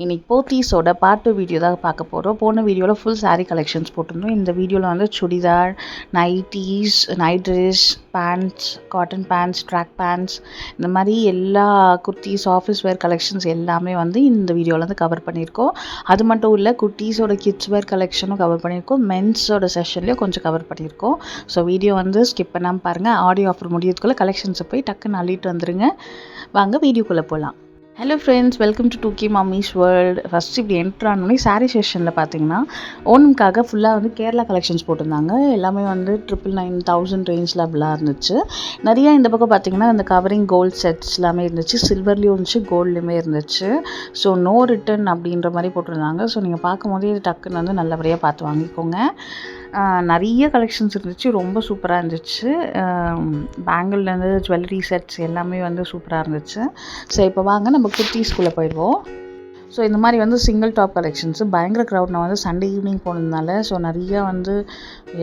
இன்னைக்கு போத்தீஸோட part 2 video தான் பார்க்க போகிறோம். போன வீடியோவில் ஃபுல் saree கலெக்ஷன்ஸ் போட்டிருந்தோம். இந்த வீடியோவில் வந்து churidar, nighties, night dress, pants, cotton pants, track pants, இந்த மாதிரி எல்லா குர்த்திஸ், ஆஃபீஸ் வேர் கலெக்ஷன்ஸ் எல்லாமே வந்து இந்த வீடியோவில் வந்து கவர் பண்ணியிருக்கோம். அது மட்டும் இல்லை, குர்த்திஸோட கிட்ஸ் வேர் கலெக்ஷனும் கவர் பண்ணியிருக்கோம். மென்ஸோட செஷன்லேயும் கொஞ்சம் கவர் பண்ணியிருக்கோம். ஸோ வீடியோ வந்து ஸ்கிப் பண்ணாமல் பாருங்கள். ஆடியோ ஆஃபர் முடியறதுக்குள்ளே கலெக்ஷன்ஸை போய் டக்குன்னு அள்ளிட்டு வந்துடுங்க. வாங்க வீடியோக்குள்ளே போகலாம். Hello friends, welcome to 2K mummy's world. First இப்படி என்ட்ரு ஆனோடனே சாரீ செஷனில் பார்த்தீங்கன்னா ஓணம்காக ஃபுல்லாக வந்து கேரளா கலெக்ஷன்ஸ் போட்டிருந்தாங்க. எல்லாமே வந்து 999,000 ரேஞ்சில் அப்படிலாம் இருந்துச்சு. நிறையா இந்த பக்கம் பார்த்தீங்கன்னா இந்த கவரிங் கோல்ட் செட்ஸ் எல்லாமே இருந்துச்சு. சில்வர்லேயும் இருந்துச்சு, கோல்ட்லேயுமே இருந்துச்சு. ஸோ நோ ரிட்டன் அப்படின்ற மாதிரி போட்டிருந்தாங்க. ஸோ நீங்கள் பார்க்கும்போதே இது டக்குன்னு வந்து நல்லபடியாக பார்த்து வாங்கிக்கோங்க. நிறைய கலெக்ஷன்ஸ் இருந்துச்சு, ரொம்ப சூப்பராக இருந்துச்சு. பேங்கிள்லேருந்து ஜுவல்லரி செட்ஸ் எல்லாமே வந்து சூப்பராக இருந்துச்சு. ஸோ இப்போ வாங்க நம்ம குர்த்திஸ்குள்ளே போயிடுவோம். ஸோ இந்த மாதிரி வந்து சிங்கிள் டாப் கலெக்ஷன்ஸு பயங்கர க்ரௌட். நான் வந்து சண்டே ஈவினிங் போனதுனால ஸோ நிறையா வந்து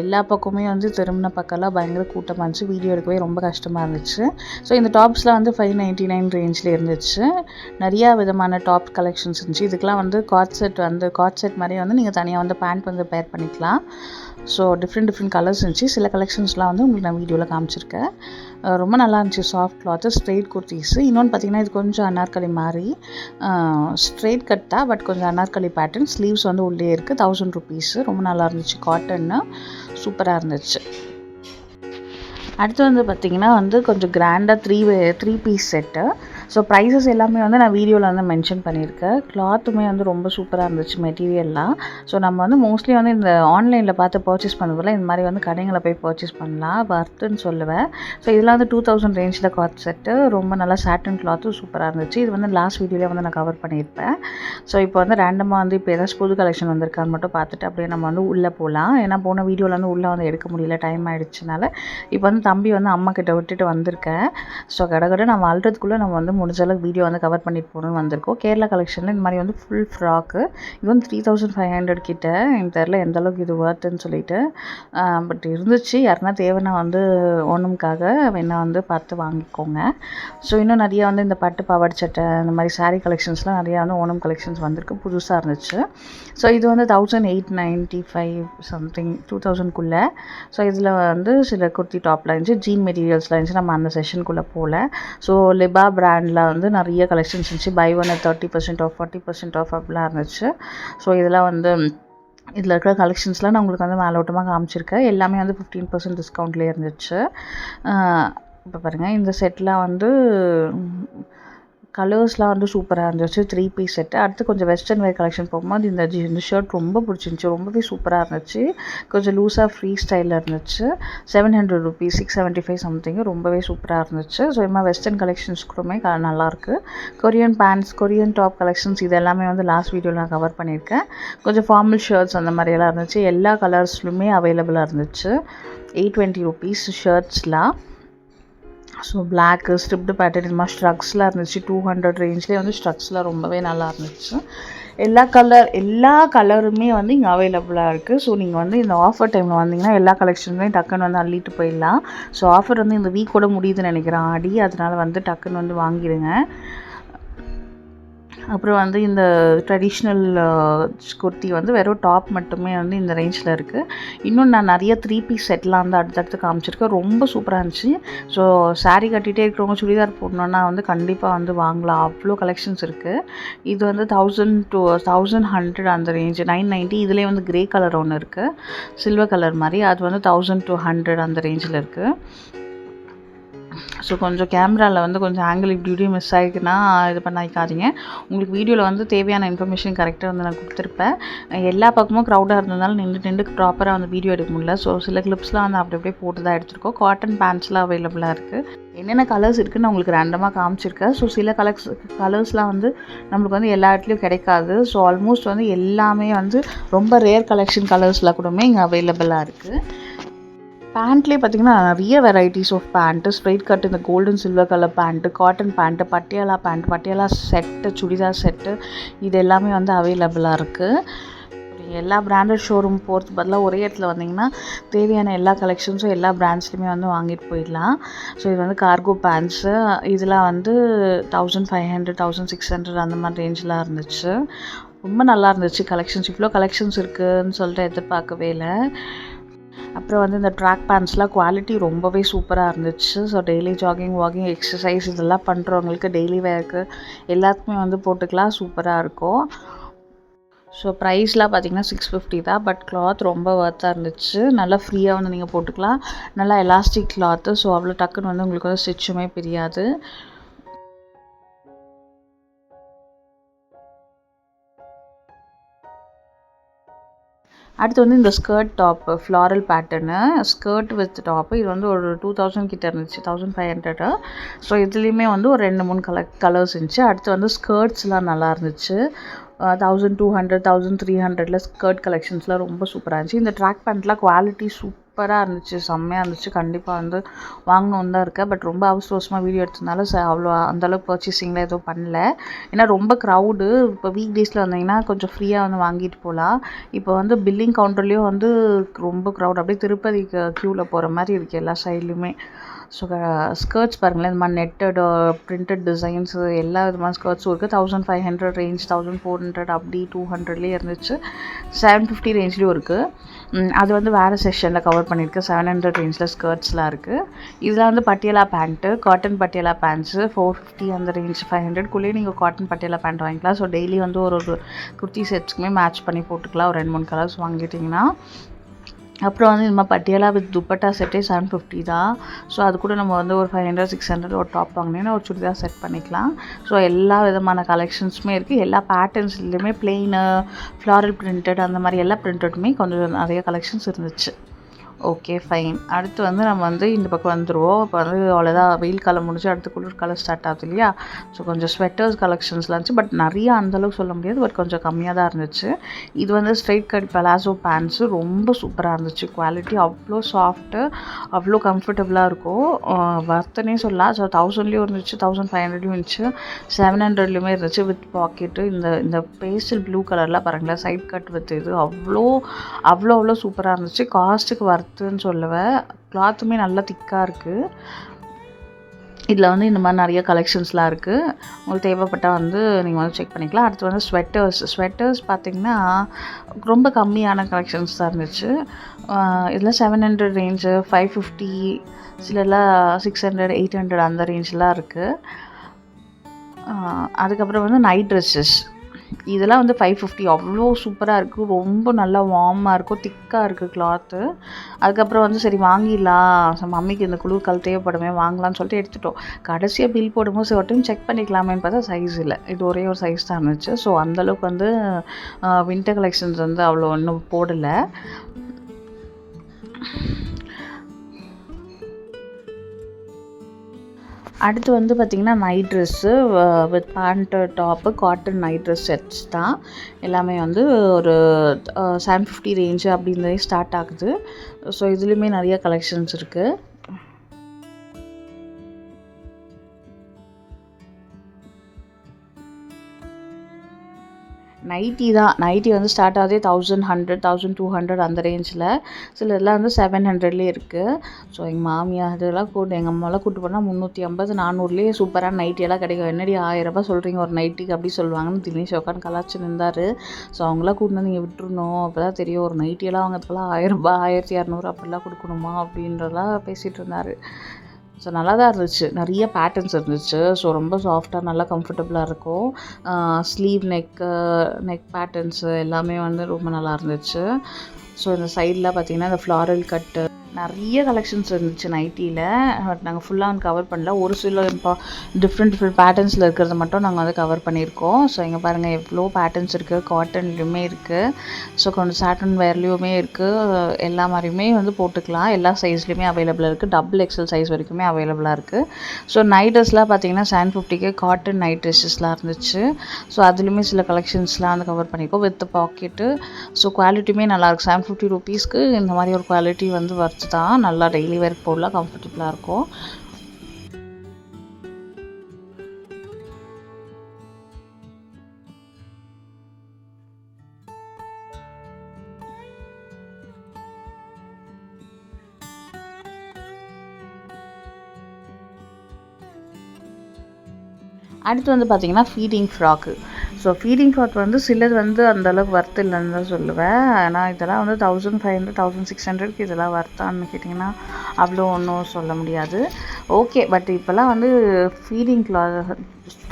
எல்லா பக்கமே வந்து திரும்பின பக்கம்லாம் பயங்கர கூட்டமாக இருந்துச்சு. வீடியோ எடுக்கவே ரொம்ப கஷ்டமாக இருந்துச்சு. ஸோ இந்த டாப்ஸ்லாம் வந்து 599 ரேஞ்சில் இருந்துச்சு. நிறையா விதமான டாப் கலெக்ஷன்ஸ் இருந்துச்சு. இதுக்கெலாம் வந்து காட் செட் மாதிரி வந்து நீங்கள் தனியாக வந்து பேண்ட் வந்து பேர் பண்ணிக்கலாம். ஸோ டிஃப்ரெண்ட் கலர்ஸ் இருந்துச்சு. சில கலெக்ஷன்ஸ்லாம் வந்து உங்களுக்கு நான் வீடியோவில் காமிச்சிருக்கேன். ரொம்ப நல்லா இருந்துச்சு. Soft cloth, straight kurtis. இன்னொன்று பார்த்தீங்கன்னா இது கொஞ்சம் அனார்கலி மாதிரி ஸ்ட்ரெயிட் கட் தான், பட் கொஞ்சம் அனார்கலி பேட்டர்ன். ஸ்லீவ்ஸ் வந்து உள்ளே இருக்குது. 1000 ருபீஸு. ரொம்ப நல்லா இருந்துச்சு. காட்டன்னு சூப்பராக இருந்துச்சு. அடுத்து வந்து பார்த்திங்கன்னா வந்து கொஞ்சம் கிராண்டாக three piece set. So prices எல்லாமே வந்து நான் வீடியோவில் வந்து மென்ஷன் பண்ணியிருக்கேன். கிளாத்துமே வந்து ரொம்ப சூப்பராக இருந்துச்சு, மெட்டீரியல்லாம். ஸோ நம்ம வந்து மோஸ்ட்லி வந்து இந்த ஆன்லைனில் பார்த்து பர்ச்சேஸ் பண்ணுறதுல இந்த மாதிரி வந்து கடைங்களை போய் பர்ச்சேஸ் பண்ணலாம், வர்த்துன்னு சொல்லுவேன். ஸோ இதெல்லாம் வந்து 2000 ரேஞ்சில் காட் செட்டு. ரொம்ப நல்லா சாட்டன் கிளாத்தும் சூப்பராக இருந்துச்சு. இது வந்து லாஸ்ட் வீடியோவில் வந்து நான் கவர் பண்ணியிருப்பேன். ஸோ இப்போ வந்து ரேண்டமாக வந்து இப்போ ஏதாச்சும் புது கலெக்ஷன் வந்திருக்கான்னு மட்டும் பார்த்துட்டு அப்படியே நம்ம வந்து உள்ளே போகலாம். ஏன்னா போன வீடியோவில் வந்து உள்ளே வந்து எடுக்க முடியல, டைம் ஆகிடுச்சுனால. இப்போ வந்து தம்பி வந்து அம்மா கிட்ட விட்டுட்டு வந்திருக்கேன். ஸோ கடை நம்ம அல்றதுக்குள்ளே நம்ம வந்து முடிஞ்ச அளவுக்கு வீடியோ வந்து கவர் பண்ணிட்டு போகணுன்னு வந்திருக்கோம். கேரளா கலெக்ஷனில் இந்த மாதிரி வந்து ஃபுல் ஃப்ராக்கு. இது வந்து 3500 கிட்ட. எனக்கு தெரில எந்த அளவுக்கு இது வர்த்துன்னு சொல்லிட்டு. பட் இருந்துச்சு. யாருன்னா தேவைன்னா வந்து ஓணம்காக வேணா வந்து பார்த்து வாங்கிக்கோங்க. ஸோ இன்னும் நிறையா வந்து இந்த பட்டு பாவாடை சட்டை, இந்த மாதிரி சாரீ கலெக்ஷன்ஸ்லாம் நிறையா வந்து ஓணம் கலெக்ஷன்ஸ் வந்திருக்கு, புதுசாக இருந்துச்சு. ஸோ இது வந்து 1895 சம்திங் 2000க்குள்ளே. ஸோ இதில் வந்து சில குர்த்தி டாப்லாம் இருந்துச்சு, ஜீன் மெட்டீரியல்ஸ்லாம் இருந்துச்சு. நம்ம அந்த செஷனுக்குள்ளே போகல. ஸோ லிபா பிராண்டில் வந்து நிறைய கலெக்ஷன்ஸ் இருந்துச்சு. பை ஒன் 30% ஆஃப், 40% ஆஃப் அப்படிலாம் இருந்துச்சு. ஸோ இதெல்லாம் வந்து இதில் இருக்கிற கலெக்ஷன்ஸ்லாம் நான் உங்களுக்கு வந்து மேலோட்டமாக காமிச்சிருக்கேன். எல்லாமே வந்து 15% டிஸ்கவுண்ட்லேயே இருந்துச்சு. இப்போ பாருங்கள், இந்த செட்லாம் வந்து கலர்ஸ்லாம் வந்து சூப்பராக இருந்துச்சு. 3 பீஸ் செட்டு. அடுத்து கொஞ்சம் வெஸ்டர்ன் வேர் கலெக்ஷன் போகும்போது இந்த ஷர்ட் ரொம்ப பிடிச்சிருந்துச்சி. ரொம்பவே சூப்பராக இருந்துச்சு. கொஞ்சம் லூஸாக ஃப்ரீ ஸ்டைலில் இருந்துச்சு. 700 ருபீஸ், 675 சம்திங்கு. ரொம்பவே சூப்பராக இருந்துச்சு. ஸோ இது மாதிரி வெஸ்டர்ன் கலெக்ஷன்ஸ் கூடமே நல்லாயிருக்கு. Korean pants, Korean top collections இது எல்லாமே வந்து லாஸ்ட் வீடியோவில் நான் கவர் பண்ணியிருக்கேன். கொஞ்சம் ஃபார்மல் ஷர்ட்ஸ் அந்த மாதிரியெல்லாம் இருந்துச்சு. எல்லா கலர்ஸ்லுமே அவைலபிளாக இருந்துச்சு. 820 ருபீஸ் ஷர்ட்ஸ்லாம். ஸோ பிளாக்கு, ஸ்ட்ரிப்டு பேட்டர்ன், இது மாதிரி ஸ்ட்ரக்ஸ்லாம் இருந்துச்சு. 200 ரேஞ்ச்லேயே வந்து ஸ்ட்ரக்ஸ்லாம் ரொம்பவே நல்லா இருந்துச்சு. எல்லா கலருமே வந்து இங்கே அவைலபிளாக இருக்குது. ஸோ நீங்கள் வந்து இந்த ஆஃபர் டைமில் வந்தீங்கன்னா எல்லா கலெக்ஷனுமே டக்குன்னு வந்து அள்ளிட்டு போயிடலாம். ஸோ ஆஃபர் வந்து இந்த வீக்கோட முடியுதுன்னு நினைக்கிறேன், ஆடி. அதனால் வந்து டக்குன்னு வந்து வாங்கிடுங்க. அப்புறம் வந்து இந்த ட்ரெடிஷ்னல் குர்த்தி வந்து வெறும் டாப் மட்டுமே வந்து இந்த ரேஞ்சில் இருக்குது. இன்னும் நான் நிறைய 3 பீஸ் செட்லாம் வந்து அடுத்தடுத்து காமிச்சிருக்கேன். ரொம்ப சூப்பராக இருந்துச்சு. ஸோ சாரீ கட்டிகிட்டே இருக்கிறவங்க சுடிதார் போடணுன்னா வந்து கண்டிப்பாக வந்து வாங்கலாம். அவ்வளோ கலெக்ஷன்ஸ் இருக்குது. இது வந்து 1000 to 1100 அந்த ரேஞ்சு. 990. இதுலேயே வந்து க்ரே கலர் ஒன்று இருக்குது, சில்வர் கலர் மாதிரி. அது வந்து 1000 to 100 அந்த ரேஞ்சில் இருக்குது. ஸோ கொஞ்சம் கேமராவில் வந்து கொஞ்சம் ஆங்கிள் இப்படி மிஸ் ஆகிக்குன்னா இது பண்ணாதீங்க. உங்களுக்கு வீடியோவில் வந்து தேவையான இன்ஃபர்மேஷன் கரெக்டாக வந்து நான் கொடுத்துருப்பேன். எல்லா பக்கமும் க்ரௌடாக இருந்ததுனால நின்று ப்ராப்பராக வந்து வீடியோ எடுக்க முடியல. ஸோ சில கிளிப்ஸ்லாம் வந்து அப்படியே போட்டு தான் எடுத்துருக்கோம். காட்டன் பேண்ட்ஸ்லாம் அவைலபிளாக இருக்குது. என்னென்ன கலர்ஸ் இருக்குதுன்னு நான் உங்களுக்கு ரேண்டமாக காமிச்சிருக்கேன். ஸோ சில கலர்ஸ்லாம் வந்து நம்மளுக்கு வந்து எல்லா இடத்துலையும் கிடைக்காது. ஸோ ஆல்மோஸ்ட் வந்து எல்லாமே வந்து ரொம்ப ரேர் கலெக்ஷன் கலர்ஸ்லாம் கூடமே இங்கே அவைலபிளாக இருக்குது. பேண்ட்லேயே பார்த்திங்கன்னா நிறைய varieties of pant. Straight cut, இந்த golden silver colour pant, cotton pant, Patiala set, churidar set, இது எல்லாமே வந்து அவைலபிளாக இருக்குது. நீங்கள் எல்லா பிராண்டட் ஷோரூம் போகிறதுக்கு பதிலாக ஒரே இடத்துல வந்தீங்கன்னா தேவையான எல்லா கலெக்ஷன்ஸும் எல்லா பிராண்ட்ஸ்லையுமே வந்து வாங்கிட்டு போயிடலாம். ஸோ இது வந்து கார்கோ பேண்ட்ஸு. இதெல்லாம் வந்து 1500 1600 அந்த மாதிரி ரேஞ்செலாம் இருந்துச்சு. ரொம்ப நல்லா இருந்துச்சு கலெக்ஷன்ஸ். இவ்வளோ கலெக்ஷன்ஸ் இருக்குதுன்னு சொல்லிட்டு எதிர்பார்க்கவே இல்லை. அப்புறம் வந்து இந்த ட்ராக் பேண்ட்ஸ்லாம் குவாலிட்டி ரொம்பவே சூப்பராக இருந்துச்சு. So daily jogging walking exercise இதெல்லாம் பண்ணுறவங்களுக்கு டெய்லி வேர்க்கு எல்லாத்துக்குமே வந்து போட்டுக்கலாம், சூப்பராக இருக்கும். ஸோ ப்ரைஸ்லாம் பார்த்திங்கன்னா 650 தான். பட் கிளாத் ரொம்ப ஒர்த்தாக இருந்துச்சு. நல்லா ஃப்ரீயாக வந்து நீங்கள் போட்டுக்கலாம். நல்லா எலாஸ்டிக் கிளாத்து. ஸோ அவ்வளோ டக்குன்னு வந்து உங்களுக்கு வந்து ஸ்டிச்சுமே பிரியாது. அடுத்து வந்து இந்த skirt top floral pattern skirt with top. இது வந்து ஒரு 2000 கிட்ட இருந்துச்சு, 1500. ஸோ இதுலேயுமே வந்து ஒரு 2-3 கலர்ஸ் இருந்துச்சு. அடுத்து வந்து ஸ்கர்ட்ஸ்லாம் நல்லா இருந்துச்சு. 1200 1300 ஸ்கர்ட் கலெக்ஷன்ஸ்லாம் ரொம்ப சூப்பராக இருந்துச்சு. இந்த ட்ராக் பேண்ட்லாம் குவாலிட்டி சூப்பராக இருந்துச்சு, செம்மையாக இருந்துச்சு. கண்டிப்பாக வந்து வாங்கணுன்னு தான் இருக்கேன். பட் ரொம்ப அவசரமாக வீடியோ எடுத்ததுனால அவ்வளோ அந்தளவுக்கு பர்ச்சேசிங்லாம் எதுவும் பண்ணல. ஏன்னா ரொம்ப க்ரௌடு. இப்போ வீக் டேஸில் வந்தீங்கன்னா கொஞ்சம் ஃப்ரீயாக வந்து வாங்கிட்டு போகலாம். இப்போ வந்து பில்லிங் கவுண்டர்லேயும் வந்து ரொம்ப க்ரௌட். அப்படியே திருப்பதிக்கு க்யூவில் போகிற மாதிரி இருக்குது எல்லா சைட்லேயுமே. ஸோ ஸ்கர்ட்ஸ் பாருங்களேன், இந்த மாதிரி நெட்டட் பிரிண்டட் டிசைன்ஸு எல்லா விதமான ஸ்கர்ட்ஸும் இருக்குது. 1500 ரேஞ்ச், 1400 அப்படி 200லேயே இருந்துச்சு. 750 ரேஞ்ச்லேயும் இருக்குது. அது வந்து வேறு செஷனில் கவர் பண்ணியிருக்கு. 700 ரேஞ்சில் ஸ்கர்ட்ஸ்லாம் இருக்குது. இதில் வந்து Patiala pant, cotton Patiala bands 450 அந்த ரேஞ்ச் 500க்குள்ளேயே நீங்கள் காட்டன் பட்டியாலா பேண்ட் வாங்கிக்கலாம். ஸோ டெய்லி வந்து ஒரு குர்த்தி செட்ஸ்க்குமே மேட்ச் பண்ணி போட்டுக்கலாம். ஒரு 2-3 கலர்ஸ் வாங்கிட்டிங்கன்னா. அப்புறம் வந்து இந்த மாதிரி பட்டியாலா வித் துப்பட்டா செட்டே 750 தான். ஸோ அது கூட நம்ம வந்து ஒரு 500 600 ஒரு டாப் வாங்கினீங்கன்னா ஒரு சுடிதார் செட் பண்ணிக்கலாம். ஸோ எல்லா விதமான கலெக்ஷன்ஸுமே இருக்குது. எல்லா பேட்டர்ன்ஸ்லேயுமே பிளெயினு, ஃப்ளாரல் பிரிண்டட் அந்த மாதிரி எல்லா பிரிண்டடுமே கொஞ்சம் நிறைய கலெக்ஷன்ஸ் இருந்துச்சு. Okay fine. அடுத்து வந்து நம்ம வந்து இந்த பக்கம் வந்துடுவோம். இப்போ வந்து அவ்வளோதான், வெயில் காலம் முடிஞ்சு அடுத்து குளிர்காலம் ஸ்டார்ட் ஆகுது இல்லையா. ஸோ கொஞ்சம் ஸ்வெட்டர்ஸ் கலெக்ஷன்ஸ்லாம் இருந்துச்சு. பட் நிறைய அந்தளவுக்கு சொல்ல முடியாது. பட் கொஞ்சம் கம்மியாக தான் இருந்துச்சு. இது வந்து ஸ்ட்ரைட் கட் பலாசோ பேண்ட்ஸு ரொம்ப சூப்பராக இருந்துச்சு. குவாலிட்டி அவ்வளோ சாஃப்ட்டு, அவ்வளோ கம்ஃபர்டபுளாக இருக்கும். வர்த்தனே சொல்லலாம். ஸோ 1000லேயும் இருந்துச்சு, 1500லேயும் இருந்துச்சு, 700லேயுமே இருந்துச்சு வித் பாக்கெட்டு. இந்த பேஸ்டல் ப்ளூ கலர்லாம் பாருங்களேன், சைட் கட் வித் இது அவ்வளோ சூப்பராக இருந்துச்சு. காஸ்ட்டுக்கு வர்த்துன்னு சொல்லுவேன். கிளாத்துமே நல்லா திக்காக இருக்குது. இதில் வந்து இந்த மாதிரி நிறைய கலெக்ஷன்ஸ்லாம் இருக்குது. உங்களுக்கு தேவைப்பட்டால் வந்து நீங்கள் வந்து செக் பண்ணிக்கலாம். அடுத்து வந்து ஸ்வெட்டர்ஸ் பார்த்திங்கன்னா ரொம்ப கம்மியான கலெக்ஷன்ஸ் தான் இருந்துச்சு. இதில் 700 ரேஞ்சு, 550, சிலர்லாம் 600 800 அந்த ரேஞ்செலாம் இருக்குது. அதுக்கப்புறம் வந்து நைட் ட்ரெஸ்ஸஸ் இதெல்லாம் வந்து 550 அவ்வளோ சூப்பராக இருக்குது. ரொம்ப நல்லா வார்மாக இருக்கும், திக்காக இருக்குது கிளாத்து. அதுக்கப்புறம் வந்து சரி வாங்கிடலாம், மம்மிக்கு இந்த குளிர்காலம் தேவைப்படுமே வாங்கலாம்னு சொல்லிட்டு எடுத்துட்டோம். கடைசியாக பில் போடும்போது ஒரு டைம் செக் பண்ணிக்கலாமேன்னு பார்த்தா சைஸ் இல்லை. இது ஒரே ஒரு சைஸ் தான் இருந்துச்சு. ஸோ அந்தளவுக்கு வந்து வின்டர் கலெக்ஷன்ஸ் வந்து அவ்வளோ இன்னும் போடலை. அடுத்து வந்து பார்த்திங்கன்னா night dress with pant top cotton night dress sets தான். எல்லாமே வந்து ஒரு 750 ரேஞ்சு அப்படின்றதே ஸ்டார்ட் ஆகுது. ஸோ இதுலேயுமே நிறைய கலெக்ஷன்ஸ் இருக்குது. நைட்டி வந்து ஸ்டார்ட் ஆகுதே 1100 1200 அந்த ரேஞ்சில். சிலர்லாம் வந்து 700லேயே இருக்குது. ஸோ எங்கள் மாமியார் இதெல்லாம் எங்கள் அம்மாலாம் கூப்பிட்டு போனால் 350 400லேயே சூப்பரான நைட்டியெல்லாம் கிடைக்கும். என்னடி 1000 ரூபாய் சொல்கிறீங்க ஒரு நைட்டிக்கு அப்படி சொல்லுவாங்கன்னு தினேஷ் உட்காந்து கலாச்சி நின்றார். ஸோ அவங்களாம் கூப்பிட்டு நீங்கள் விட்டுருணும், அப்போ தான் தெரியும் ஒரு நைட்டியெல்லாம் வாங்கிறதுக்கெல்லாம் 1000 ரூபாய் 1200 அப்படிலாம் கொடுக்கணுமா அப்படின்றலாம் பேசிகிட்டு இருந்தார். ஸோ நல்லா தான் இருந்துச்சு. நிறைய பேட்டர்ன்ஸ் இருந்துச்சு. ஸோ ரொம்ப சாஃப்டாக நல்லா கம்ஃபர்டபுளாக இருக்கும். ஸ்லீவ் நெக் பேட்டர்ன்ஸு எல்லாமே வந்து ரொம்ப நல்லா இருந்துச்சு. ஸோ இந்த சைடில் பார்த்திங்கன்னா இந்த ஃப்ளாரல் கட்டு நிறைய கலெக்ஷன்ஸ் இருந்துச்சு நைட்டியில். பட் நாங்கள் ஃபுல்லாக வந்து கவர் பண்ணல. ஒரு சில டிஃப்ரெண்ட் பேட்டர்ன்ஸில் இருக்கிறத மட்டும் நாங்கள் வந்து கவர் பண்ணியிருக்கோம். ஸோ இங்கே பாருங்கள் எவ்வளோ பேட்டர்ன்ஸ் இருக்குது. காட்டன்லேயுமே இருக்குது. ஸோ கொஞ்சம் சாட்டன் வேர்லேயுமே இருக்குது. எல்லா மாதிரியுமே வந்து போட்டுக்கலாம். எல்லா சைஸ்லேயுமே அவைலபிளாக இருக்குது. டபுள் எக்ஸல் சைஸ் வரைக்குமே அவைலபிளாக இருக்குது. ஸோ நைட் ட்ரெஸ்லாம் பார்த்திங்கன்னா 750க்கு காட்டன் நைட் ட்ரெஸ்ஸஸ்லாம் இருந்துச்சு. ஸோ அதுலேயுமே சில கலெக்ஷன்ஸ்லாம் வந்து கவர் பண்ணியிருக்கோம் வித் பாக்கெட்டு. ஸோ குவாலிட்டியுமே நல்லாயிருக்கு. 750 ருபீஸ்க்கு இந்த மாதிரி ஒரு குவாலிட்டி வந்து வர்த்து தான். நல்லா டெய்லி வேர் போடலாம், கம்ஃபர்டபுளாக இருக்கும். அடுத்து வந்து பார்த்திங்கன்னா feeding frock. So feeding frock வந்து சிலது வந்து அந்தளவுக்கு ஒர்த் இல்லைன்னு தான் சொல்லுவேன். ஆனால் இதெல்லாம் வந்து 1500 1600க்கு இதெல்லாம் ஒர்த்தான்னு கேட்டிங்கன்னா அவ்வளோ ஒன்றும் சொல்ல முடியாது. ஓகே, பட் இப்போல்லாம் வந்து ஃபீடிங்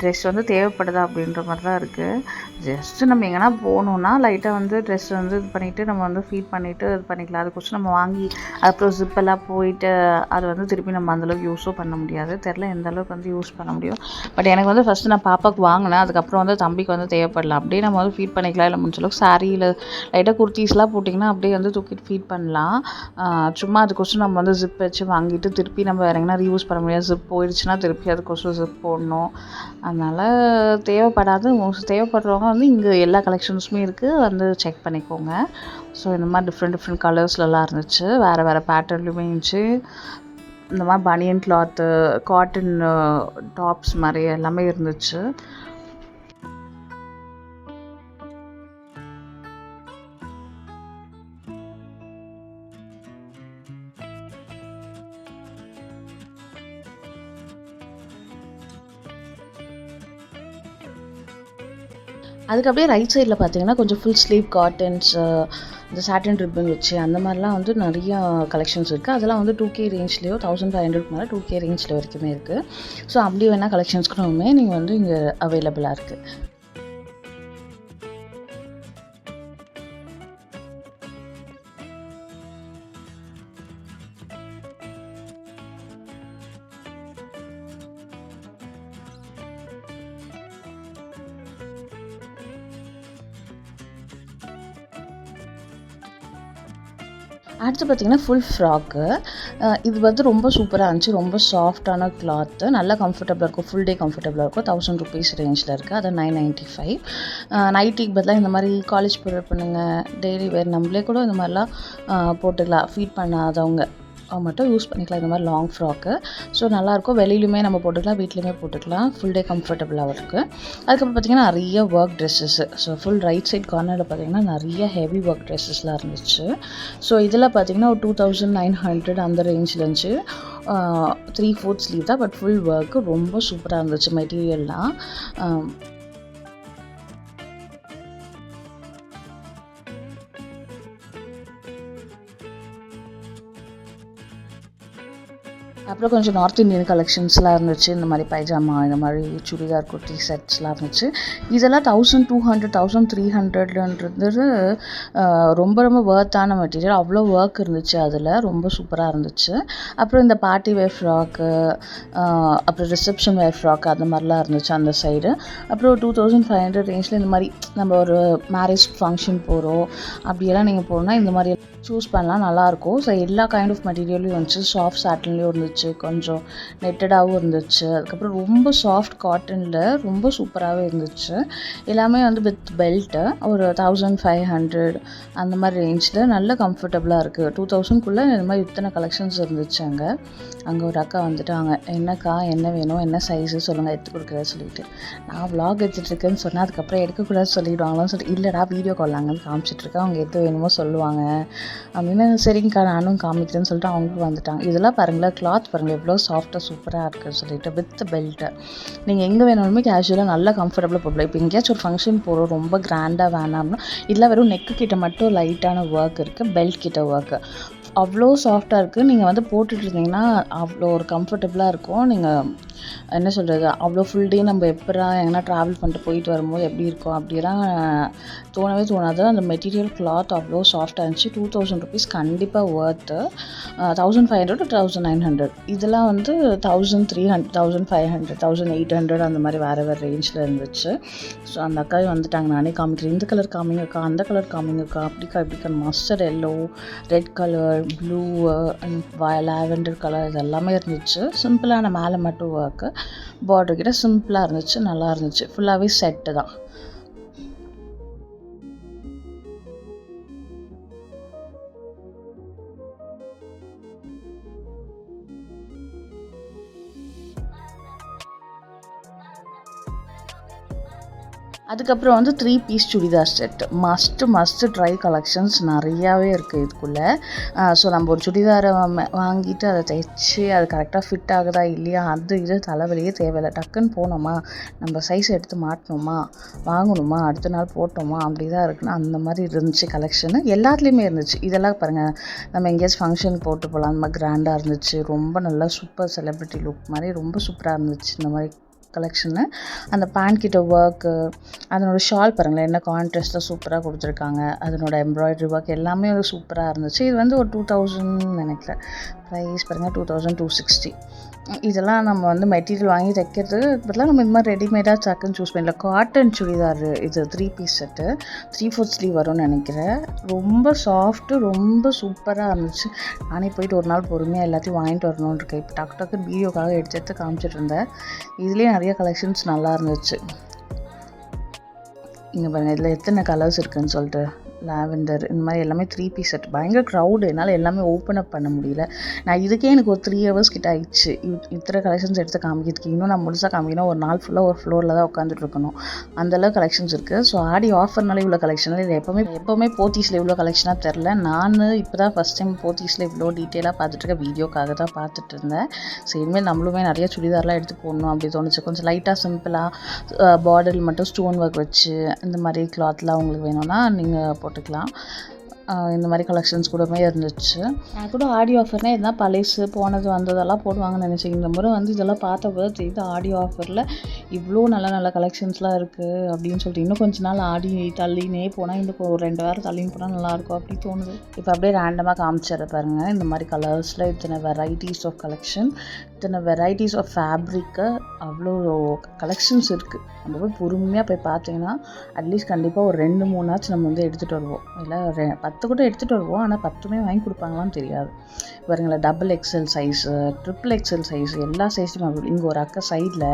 ட்ரெஸ் வந்து தேவைப்படுதா அப்படின்ற மாதிரி தான் இருக்குது. ஜஸ்ட்டு நம்ம எங்கன்னா போகணுன்னா லைட்டாக வந்து ட்ரெஸ் வந்து இது பண்ணிவிட்டு நம்ம வந்து ஃபீட் பண்ணிவிட்டு இது பண்ணிக்கலாம். அதுக்கோசம் நம்ம வாங்கி அப்புறம் ஜிப்பெல்லாம் போயிட்டு அது வந்து திருப்பி நம்ம அந்தளவுக்கு யூஸும் பண்ண முடியாது. தெரில எந்த அளவுக்கு வந்து யூஸ் பண்ண முடியும். பட் எனக்கு வந்து ஃபஸ்ட்டு நான் பாப்பாவுக்கு வாங்கினேன். அதுக்கப்புறம் வந்து தம்பிக்கு வந்து தேவைப்படல. அப்படியே நம்ம வந்து ஃபீட் பண்ணிக்கலாம். இல்லை முடிஞ்ச அளவுக்கு சாரியில் லைட்டாக குர்த்திஸ்லாம் போட்டிங்கன்னா அப்படியே வந்து தூக்கிட்டு ஃபீட் பண்ணலாம். சும்மா அதுக்கோசம் நம்ம வந்து ஜிப் வச்சு வாங்கிட்டு திருப்பி நம்ம வேறு எங்கன்னா ரீயூஸ் பண்ண முடியாது. ஜிப் போயிடுச்சுன்னா திருப்பி அதுக்கோசம் ஜிப் போடணும். அதனால் தேவைப்படுறவங்க வந்து இங்கே எல்லா கலெக்ஷன்ஸுமே இருக்குது, வந்து செக் பண்ணிக்கோங்க. ஸோ இந்த மாதிரி டிஃப்ரெண்ட் கலர்ஸ்லலாம் இருந்துச்சு, வேறு பேட்டர்ன்லையுமே இருந்துச்சு. இந்த மாதிரி பனியன் கிளாத்து, காட்டன் டாப்ஸ் மாதிரி எல்லாமே இருந்துச்சு. அதுக்கு அப்படியே ரைட் சைடில் பார்த்தீங்கன்னா கொஞ்சம் ஃபுல் ஸ்லீவ் காட்டன்ஸ், இந்த சாட்டன் ரிப்பன் வச்சு அந்த மாதிரிலாம் வந்து நிறையா கலெக்ஷன்ஸ் இருக்குது. அதெல்லாம் வந்து 2K ரேஞ்ச்லேயோ 1500 மேலே 2K ரேஞ்சில் வரைக்குமே இருக்குது. ஸோ அப்படி வேணால் கலெக்ஷன்ஸ்க்குமே நீங்கள் வந்து இங்கே அவைலபிளாக இருக்குது. அடுத்து பார்த்திங்கன்னா ஃபுல் ஃப்ராக்கு. இது வந்து ரொம்ப சூப்பராக இருந்துச்சு. ரொம்ப சாஃப்டான கிளாத்து, நல்லா கம்ஃபர்டபுளாக இருக்கும். ஃபுல் டே கம்ஃபர்டபுளாக இருக்கும். 1000 ருபீஸ் ரேஞ்சில் இருக்குது. அது 995. நைட்டிக்கு பதிலாக இந்த மாதிரி காலேஜ் போகிற பொண்ணுங்க, டெய்லி வேர் நம்மளே கூட இந்த மாதிரிலாம் போட்டுக்கலாம். ஃபீட் பண்ணாதவங்க மட்டும் யூஸ் பண்ணிக்கலாம். இந்த மாதிரி லாங் ஃப்ராக்கு. ஸோ நல்லாயிருக்கும். வெளியிலுமே நம்ம போட்டுக்கலாம், வீட்லேயுமே போட்டுக்கலாம். ஃபுல் டே கம்ஃபர்டபுளாகவும் இருக்குது. அதுக்கப்புறம் பார்த்திங்கன்னா நிறைய work dresses. So full right side கார்னரில் பார்த்திங்கன்னா நிறைய ஹெவி ஒர்க் ட்ரெஸ்ஸஸ்லாம் இருந்துச்சு. ஸோ இதில் பார்த்திங்கன்னா ஒரு 2900 அந்த ரேஞ்சில் இருந்துச்சு. 3/4 ஸ்லீவ் தான், பட் ஃபுல் ஒர்க்கு ரொம்ப சூப்பராக இருந்துச்சு மெட்டீரியல்லாம். அப்புறம் கொஞ்சம் நார்த் இந்தியன் கலெக்ஷன்ஸ்லாம் இருந்துச்சு. இந்த மாதிரி பைஜாமா, இந்த மாதிரி சுடிதார் குர்த்தி செட்ஸ்லாம் இருந்துச்சு. இதெல்லாம் 1200 1300ன்றது ரொம்ப ரொம்ப ஒர்த்தான மெட்டீரியல். அவ்வளோ ஒர்க் இருந்துச்சு அதில், ரொம்ப சூப்பராக இருந்துச்சு. அப்புறம் இந்த பார்ட்டி வேர் ஃப்ராக்கு, அப்புறம் ரிசப்ஷன் வேர் ஃப்ராக் அந்த மாதிரிலாம் இருந்துச்சு அந்த சைடு. அப்புறம் 2500 ரேஞ்சில் இந்த மாதிரி நம்ம ஒரு மேரேஜ் ஃபங்க்ஷன் போகிறோம் அப்படியெல்லாம் நீங்கள் போகணுன்னா இந்த மாதிரி சூஸ் பண்ணலாம், நல்லாயிருக்கும். ஸோ எல்லா கைண்ட் ஆஃப் மெட்டீரியலும் இருந்துச்சு. சாஃப்ட் சாட்டின்லேயும் இருந்துச்சு, கொஞ்சம் நெட்டடாகவும் இருந்துச்சு. அதுக்கப்புறம் ரொம்ப சாஃப்ட் காட்டனில் ரொம்ப சூப்பராகவே இருந்துச்சு. எல்லாமே வந்து வித் பெல்ட்டு ஒரு 1500 அந்த மாதிரி ரேஞ்சில் நல்ல கம்ஃபர்டபுளாக இருக்குது. 2000க்குள்ளே இந்த மாதிரி இத்தனை கலெக்ஷன்ஸ் இருந்துச்சு. அங்கே ஒரு அக்கா வந்துட்டாங்க. என்னக்கா என்ன வேணும், என்ன சைஸு சொல்லுங்கள், எடுத்து கொடுக்குறேன்னு சொல்லிட்டு. நான் விலாக் எடுத்துகிட்ருக்கேன்னு சொன்னேன். அதுக்கப்புறம் எடுக்கக்கூடாது சொல்லிவிடுவாங்களான்னு சொல்லி, இல்லைடா வீடியோ கால் அங்கே காமிச்சிட்ருக்கேன், அவங்க எது வேணுமோ சொல்லுவாங்க அப்படின்னு. சரிங்கக்கா நானும் காமிக்கிறேன்னு சொல்லிட்டு அவங்களும் வந்துட்டாங்க. இதெல்லாம் பாருங்களேன், கிளாத் பாருங்கள் எவ்வளோ சாஃப்டாக சூப்பராக இருக்குதுன்னு சொல்லிட்டு, வித் பெல்ட்டு. நீங்கள் எங்கே வேணாலுமே கேஷுவலாக நல்லா கம்ஃபர்டபுளாக போடலாம். இப்போ எங்கேயாச்சும் ஒரு ஃபங்க்ஷன் போகிறோம், ரொம்ப கிராண்டாக வேணாம்னா இல்லை, வெறும் நெக்கு கிட்ட மட்டும் லைட்டான ஒர்க் இருக்குது, பெல்ட் கிட்ட ஒர்க்கு அவ்வளோ சாஃப்டாக இருக்குது. நீங்கள் வந்து போட்டுட்டு இருந்தீங்கன்னா அவ்வளோ ஒரு கம்ஃபர்டபுளாக இருக்கும். நீங்கள் என்ன சொல்கிறது, அவ்வளோ ஃபுல் டே நம்ம எப்படா எங்கன்னா ட்ராவல் பண்ணிட்டு போயிட்டு வரும்போது எப்படி இருக்கும் அப்படியெல்லாம் தோணவே தோணாது. அந்த மெட்டீரியல் கிளாத் அவ்வளோ சாஃப்டாக இருந்துச்சு. 2000 ருபீஸ் கண்டிப்பாக ஒர்த்து. 1500 to 1900 இதெல்லாம் வந்து 1300 1500 1800 அந்த மாதிரி வேறு ரேஞ்சில் இருந்துச்சு. ஸோ அந்த அக்காவே வந்துட்டாங்க. நானே காமிக்கிறேன், இந்த கலர் காமிங்கக்கா, அந்த கலர் காமிங்கக்கா, அப்படிக்கா mustard yellow, red colour, blue, lavender colour இது எல்லாமே இருந்துச்சு. சிம்பிளான மேலே மட்டும் ஒர்க்கு, பார்டர் கிட்ட சிம்பிளாக இருந்துச்சு, நல்லா இருந்துச்சு. ஃபுல்லாகவே செட்டு தான். அதுக்கப்புறம் வந்து 3 piece churidar set must try collections நிறையாவே இருக்குது இதுக்குள்ளே. ஸோ நம்ம ஒரு சுடிதாரை வாங்கிட்டு அதை தைச்சி அது கரெக்டாக ஃபிட் ஆகுதா இல்லையா அது இது தலைவலியே தேவையில்லை. டக்குன்னு போனோமா நம்ம சைஸ் எடுத்து மாட்டணுமா வாங்கணுமா அடுத்த நாள் போட்டோமா அப்படி தான் இருக்குன்னு அந்த மாதிரி இருந்துச்சு கலெக்ஷனு. எல்லாத்துலேயுமே இருந்துச்சு. இதெல்லாம் பாருங்கள் நம்ம எங்கேயாச்சும் ஃபங்க்ஷன் போட்டு போகலாம். அந்த மாதிரி கிராண்டாக இருந்துச்சு. ரொம்ப நல்லா சூப்பர் செலிப்ரிட்டி லுக் மாதிரி ரொம்ப சூப்பராக இருந்துச்சு இந்த மாதிரி கலெக்ஷனு. அந்த பேண்ட் கிட்ட ஒர்க்கு அதனோட ஷால் பாருங்களேன் என்ன கான்ட்ராஸ்ட்டாக சூப்பராக கொடுத்துருக்காங்க. அதனோட எம்ப்ராய்டரி ஒர்க் எல்லாமே சூப்பராக இருந்துச்சு. இது வந்து ஒரு 2000 நினைக்கிறேன். ப்ரைஸ் பாருங்கள் 2260. இதெல்லாம் நம்ம வந்து மெட்டீரியல் வாங்கி தைக்கிறதுக்கு பதிலாக நம்ம இந்த மாதிரி ரெடிமேடாக டக்குன்னு சூஸ் பண்ணல. காட்டன் சுடிதார் இது 3 பீஸ் செட்டு 3/4 ஸ்லீவ் வரும்னு நினைக்கிறேன். ரொம்ப சாஃப்ட்டு ரொம்ப சூப்பராக இருந்துச்சு. நானே போயிட்டு ஒரு நாள் பொறுமையாக எல்லாத்தையும் வாங்கிட்டு வரணும்னு இருக்கேன். இப்போ டக்குன்னு வீடியோக்காக எடுத்து காமிச்சிட்டு இருந்தேன். இதுலேயே நிறைய கலெக்ஷன்ஸ் நல்லா இருந்துச்சு. இங்கே பாருங்கள் இதில் எத்தனை கலர்ஸ் இருக்குதுன்னு சொல்லிட்டு லாவெண்டர் இந்த மாதிரி எல்லாமே 3 பீஸ் செட். பயங்கர க்ரௌடு என்னால் எல்லாமே ஓப்பன் அப் பண்ண முடியல. நான் இதுக்கே எனக்கு ஒரு 3 ஹவர்ஸ் கிட்ட ஆயிடுச்சு இத்தனை கலெக்ஷன்ஸ் எடுத்து காமிக்கிறதுக்கு. இன்னும் நான் முழுசாக காமிக்கணும் ஒரு நாள் ஃபுல்லாக ஒரு ஃப்ளோரில் தான் உட்காந்துட்டு இருக்கணும். அந்தளவு கலெக்ஷன்ஸ் இருக்குது. ஸோ ஆடி ஆஃபர்னால இவ்வளோ கலெக்ஷனில் இது எப்போவுமே போத்தீஸில் இவ்வளோ கலெக்ஷனாக தெரில. நான் இப்போ தான் ஃபஸ்ட் டைம் போத்தீஸில் இவ்வளோ டீட்டெயிலாக பார்த்துட்ருக்கேன். வீடியோக்காக தான் பார்த்துட்டு இருந்தேன். ஸோ இனிமேல் நம்மளுமே நிறைய சுடிதார்லாம் எடுத்து போடணும் அப்படி தோணுச்சு. கொஞ்சம் லைட்டாக சிம்பிளாக பார்டரில் மட்டும் ஸ்டோன் ஒர்க் வச்சு இந்த மாதிரி கிளாத்லாம் உங்களுக்கு வேணும்னா நீங்கள் போட்டுக்கலாம். இந்த மாதிரி கலெக்ஷன்ஸ் கூடமே இருந்துச்சு. நான் கூட ஆடி ஆஃபர்னால் எதுனா பழைசு போனது வந்ததெல்லாம் போடுவாங்கன்னு நினச்சேன். இந்த முறை வந்து இதெல்லாம் பார்த்தப்போ தெரியுது ஆடி ஆஃபரில் இவ்வளோ நல்ல கலெக்ஷன்ஸ்லாம் இருக்குது அப்படின்னு சொல்லிட்டு. இன்னும் கொஞ்ச நாள் ஆடி தள்ளினே போனால் இன்னும் ஒரு 2 வாரம் தள்ளின்னு போனால் நல்லாயிருக்கும் அப்படி தோணுது. இப்போ அப்படியே ரேண்டமாக காமிச்சிட பாருங்கள். இந்த மாதிரி கலர்ஸில் இத்தனை வெரைட்டிஸ் ஆஃப் கலெக்ஷன் இத்தனை வெரைட்டிஸ் ஆஃப் ஃபேப்ரிக்கு அவ்வளோ கலெக்ஷன்ஸ் இருக்குது. நம்ம போய் பொறுமையாக போய் பார்த்தீங்கன்னா அட்லீஸ்ட் கண்டிப்பாக ஒரு 2-3 நம்ம வந்து எடுத்துகிட்டு வருவோம். இல்லை 10 கூட எடுத்துகிட்டு வருவோம். ஆனால் 10மே வாங்கி கொடுப்பாங்களான்னு தெரியாது. பாருங்களேன் XXL சைஸு XXL சைஸு எல்லா சைஸுமே. இங்கே ஒரு அக்கா சைடில்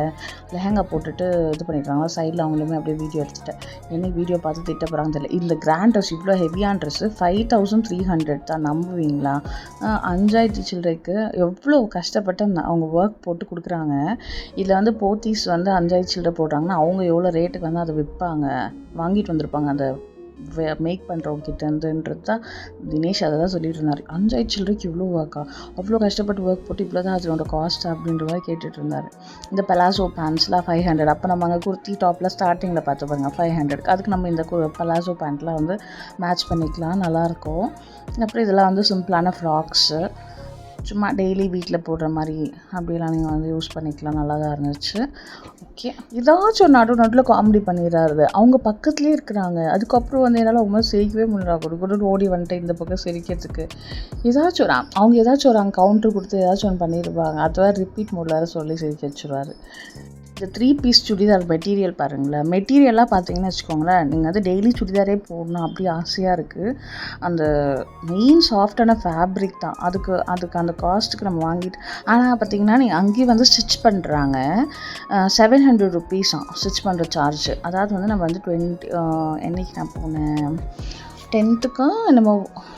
லெஹங்கா போட்டுட்டு இது பண்ணியிருக்காங்க. சைடில் அவங்களுமே அப்படியே வீடியோ எடுத்துட்டேன். என்னைக்கு வீடியோ பார்த்து திட்ட போகிறாங்க தெரியல. இந்த கிராண்ட் ட்ரெஸ் இவ்வளோ ஹெவியான ட்ரெஸ்ஸு 5300 தான். நம்புவீங்களா? 5000 சில்லறைக்கு எவ்வளோ கஷ்டப்பட்டு அவங்க ஒர்க் போட்டு கொடுக்குறாங்க. இதில் வந்து போத்தீஸ் வந்து 5000 சில்லறை போடுறாங்கன்னா அவங்க எவ்வளோ ரேட்டுக்கு வந்து அதை விற்பாங்க வாங்கிட்டு வந்திருப்பாங்க அந்த மேக் பண்ணுறவங்க கிட்டேருந்துன்றது தான் தினேஷ் அதை தான் சொல்லிட்டு இருந்தார். 5000 சில்லறைக்கு இவ்வளோ ஒர்க்கா அவ்வளோ கஷ்டப்பட்டு ஒர்க் போட்டு இவ்வளோ தான் அதனோட காஸ்ட் அப்படின்ற மாதிரி கேட்டுட்டு இருந்தார். இந்த பலாசோ பேண்ட்ஸ்லாம் 500. அப்போ நம்ம அங்கே குர்த்தி டாப்பில் ஸ்டார்டிங்கில் பார்த்து பாருங்க 500. அதுக்கு நம்ம இந்த பலாசோ பேண்ட்லாம் வந்து மேட்ச் பண்ணிக்கலாம், நல்லாயிருக்கும். அப்புறம் இதெல்லாம் வந்து சிம்பிளான ஃப்ராக்ஸு சும்மா டெய்லி வீட்டில் போடுற மாதிரி அப்படிலாம் நீங்கள் வந்து யூஸ் பண்ணிக்கலாம். நல்லா தான் இருந்துச்சு. ஓகே, ஏதாச்சும் ஒரு நடுவில் காமெடி பண்ணிடுறாரு. அவங்க பக்கத்துலேயே இருக்கிறாங்க. அதுக்கப்புறம் வந்து என்னால் அவங்க சிரிக்கவே முடியல. கூட ஓடி வந்துட்டு இந்த பக்கம் சிரிக்கிறதுக்கு ஏதாச்சும் ஒரு அவங்க ஏதாச்சும் ஒரு அங்கே கவுண்டர் கொடுத்து ஏதாச்சும் ஒன்று பண்ணிடுவாங்க. அதுவாக ரிப்பீட் மோட்ல சொல்லி சிரிக்க வச்சுருவார். இந்த 3 பீஸ் சுடிதார் மெட்டீரியல் பாருங்களேன். மெட்டீரியலாக பார்த்தீங்கன்னு வச்சுக்கோங்களேன், நீங்கள் வந்து டெய்லி சுடிதாரே போடணும் அப்படி ஆசையாக இருக்குது. அந்த மெயின் சாஃப்டான ஃபேப்ரிக் தான். அதுக்கு அந்த காஸ்ட்டுக்கு நம்ம வாங்கிட்டு. ஆனால் பார்த்தீங்கன்னா நீங்கள் அங்கேயும் வந்து ஸ்டிச் பண்ணுறாங்க. 700 ருபீஸாம் ஸ்டிச் பண்ணுற சார்ஜ். அதாவது வந்து நம்ம வந்து என்னைக்கு நான் போனேன் 10th நம்ம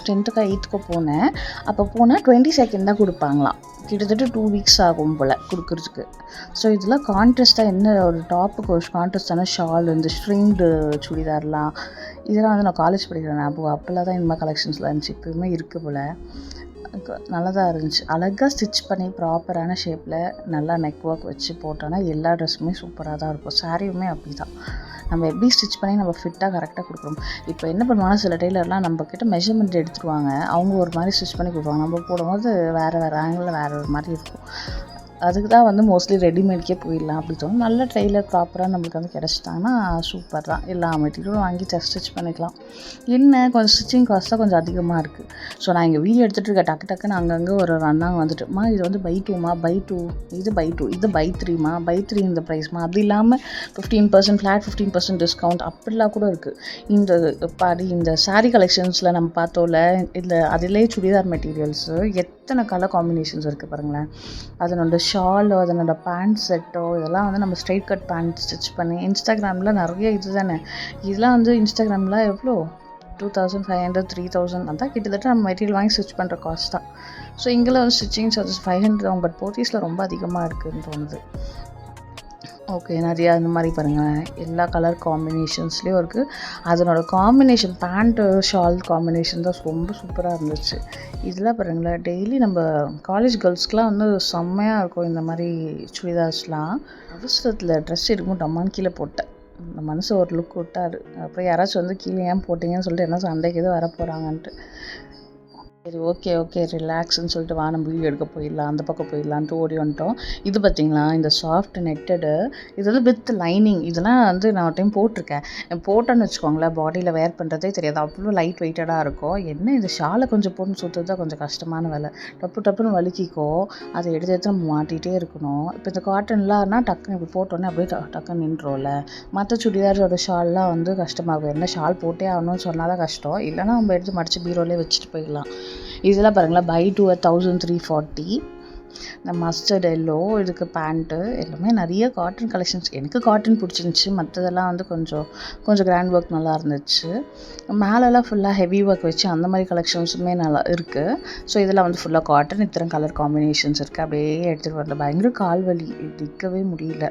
8th போனேன். அப்போ போனால் 22nd தான் கொடுப்பாங்களாம். கிட்டத்தட்ட 2 வீக்ஸ் ஆகும் போல் கொடுக்குறதுக்கு. ஸோ இதெல்லாம் கான்ட்ராஸ்ட்டாக என்ன ஒரு டாப்புக்கு ஒரு கான்ட்ராஸ்டான ஷால் இந்த ஸ்ட்ரிங்டு சுடிதார்லாம் இதெல்லாம் வந்து நான் காலேஜ் படிக்கிறேன். அப்போல்லாம் தான் இந்த மாதிரி கலெக்ஷன்ஸ்லாம் இருந்துச்சு. இப்போயுமே இருக்குது போல். நல்லா தான் இருந்துச்சு. அழகாக ஸ்டிச் பண்ணி ப்ராப்பரான ஷேப்பில் நல்லா நெக் ஒர்க் வச்சு போட்டோன்னா எல்லா ட்ரெஸ்ஸுமே சூப்பராக தான் இருக்கும். சாரியுமே அப்படி தான். நம்ம எப்படி ஸ்டிச் பண்ணி நம்ம ஃபிட்டாக கரெக்டாக கொடுக்குறோம். இப்போ என்ன பண்ணுவாங்கன்னா சில டெய்லர்லாம் நம்மக்கிட்ட மெஷர்மெண்ட் எடுத்துருவாங்க. அவங்க ஒரு மாதிரி ஸ்டிச் பண்ணி கொடுப்பாங்க. நம்ம போடும்போது வேறு ஆங்கிளில் வேறு ஒரு மாதிரி இருக்கும். அதுக்கு தான் வந்து மோஸ்ட்லி ரெடிமேட்கே போயிடலாம் அப்படி தோணும். நல்ல டெய்லர் ப்ராப்பராக நம்மளுக்கு வந்து கிடச்சிட்டாங்கன்னா சூப்பர் தான். எல்லா மெட்டீரியலும் வாங்கி ஸ்டிச் பண்ணிக்கலாம். என்ன கொஞ்சம் ஸ்டிச்சிங் காஸ்ட்டாக கொஞ்சம் அதிகமாக இருக்குது. ஸோ நான் இங்கே வீடியோ எடுத்துகிட்டு இருக்கேன். டக்குன்னு அங்கங்கே ஒரு அண்ணாங்க வந்துட்டுமா இது வந்து பை 2 இது பை 2 இது பை 3 பை 3 இந்த ப்ரைஸ்மா. அது இல்லாமல் 15% ஃப்ளாட் 15% டிஸ்கவுண்ட் அப்படிலாம் கூட இருக்குது. இந்த சாரீ கலெக்ஷன்ஸில் நம்ம பார்த்தோம்ல இதில் அதிலே சுடிதார் மெட்டீரியல்ஸு எத்தனை கலர் காம்பினேஷன்ஸ் இருக்குது பாருங்களேன். அதனோட ஷாலோ அதனோட பேண்ட் செட்டோ இதெல்லாம் வந்து நம்ம ஸ்ட்ரைட் கட் பேண்ட் ஸ்டிச் பண்ணி இன்ஸ்டாகிராமில் நிறைய இது தானே. இதெல்லாம் வந்து இன்ஸ்டாகிராமில் எவ்வளோ 2500 3000 அதான் கிட்டத்தட்ட நம்ம மெட்டீரியல் வாங்கி ஸ்டிச் பண்ணுற காஸ்ட் தான். ஸோ இங்கெல்லாம் வந்து ஸ்டிச்சிங் சார்ஜஸ் 500 பட் போத்தீஸில் ரொம்ப அதிகமாக இருக்குதுன்னு தோணுது. ஓகே. நிறையா இந்த மாதிரி பாருங்கள், எல்லா கலர் காம்பினேஷன்ஸ்லேயும் இருக்குது. அதனோட காம்பினேஷன் பேண்ட்டு ஷால் காம்பினேஷன் தான் ரொம்ப சூப்பராக இருந்துச்சு. இதெல்லாம் பாருங்களேன், டெய்லி நம்ம காலேஜ் கேர்ள்ஸ்க்கெலாம் வந்து செம்மையாக இருக்கும் இந்த மாதிரி சுடிதார்ஸ்லாம். அவசரத்தில் ட்ரெஸ் எடுக்கும் டம்மான்னு கீழே போட்டேன். இந்த மனசு ஒரு லுக் விட்டார். அப்புறம் யாராச்சும் வந்து கீழே ஏன் போட்டிங்கன்னு சொல்லிட்டு என்ன சண்டைக்கு எதுவும் வர போகிறாங்கன்ட்டு, சரி ஓகே ரிலாக்ஸ்ன்னு சொல்லிட்டு வா நம்ம வீடியோ எடுக்க போயிடலாம், அந்த பக்கம் போயிடலான்ட்டு ஓடி வந்துட்டோம். இது பார்த்திங்களா, இந்த சாஃப்ட் நெட்டடு, இது வந்து வித் லைனிங். இதெல்லாம் வந்து நான் ஒரு டைம் போட்டிருக்கேன். போட்டேன்னு வச்சுக்கோங்களேன், பாடியில் வேர் பண்ணுறதே தெரியாது, அவ்வளோ லைட் வெயிட்டடாக இருக்கும். என்ன இந்த ஷாலை கொஞ்சம் போட்டு சுற்றுறது தான் கொஞ்சம் கஷ்டமான வேலை. டப்புன்னு வலிக்கிக்கோ, அதை எடுத்து நம்ம மாட்டிகிட்டே இருக்கணும். இப்போ இந்த காட்டன்லாம்னா டக்குன்னு இப்படி போட்டோன்னே அப்படியே டக்குன்னு நின்றோம்ல. மற்ற சுடிதாரோட ஷால்லாம் வந்து கஷ்டமாகும். என்ன ஷால் போட்டே ஆகணும்னு சொன்னால் தான் கஷ்டம், இல்லைனா நம்ம எடுத்து மடித்து பீரோலே வச்சுட்டு போயிடலாம். இதெல்லாம் பாருங்களேன், பை 2 1340. இந்த மஸ்டர்ட் எல்லோ, இதுக்கு பேண்ட்டு எல்லாமே நிறைய காட்டன் கலெக்ஷன்ஸ். எனக்கு காட்டன் பிடிச்சிருந்துச்சி, மற்றதெல்லாம் வந்து கொஞ்சம் கிராண்ட் ஒர்க் நல்லா இருந்துச்சு. மேலெல்லாம் ஃபுல்லாக ஹெவி ஒர்க் வச்சு அந்த மாதிரி கலெக்ஷன்ஸுமே நல்லா இருக்குது. ஸோ இதெல்லாம் வந்து ஃபுல்லாக காட்டன், இத்தனை கலர் காம்பினேஷன்ஸ் இருக்குது. அப்படியே எடுத்துகிட்டு வந்த பயங்கர கால்வலி, நிற்கவே முடியல.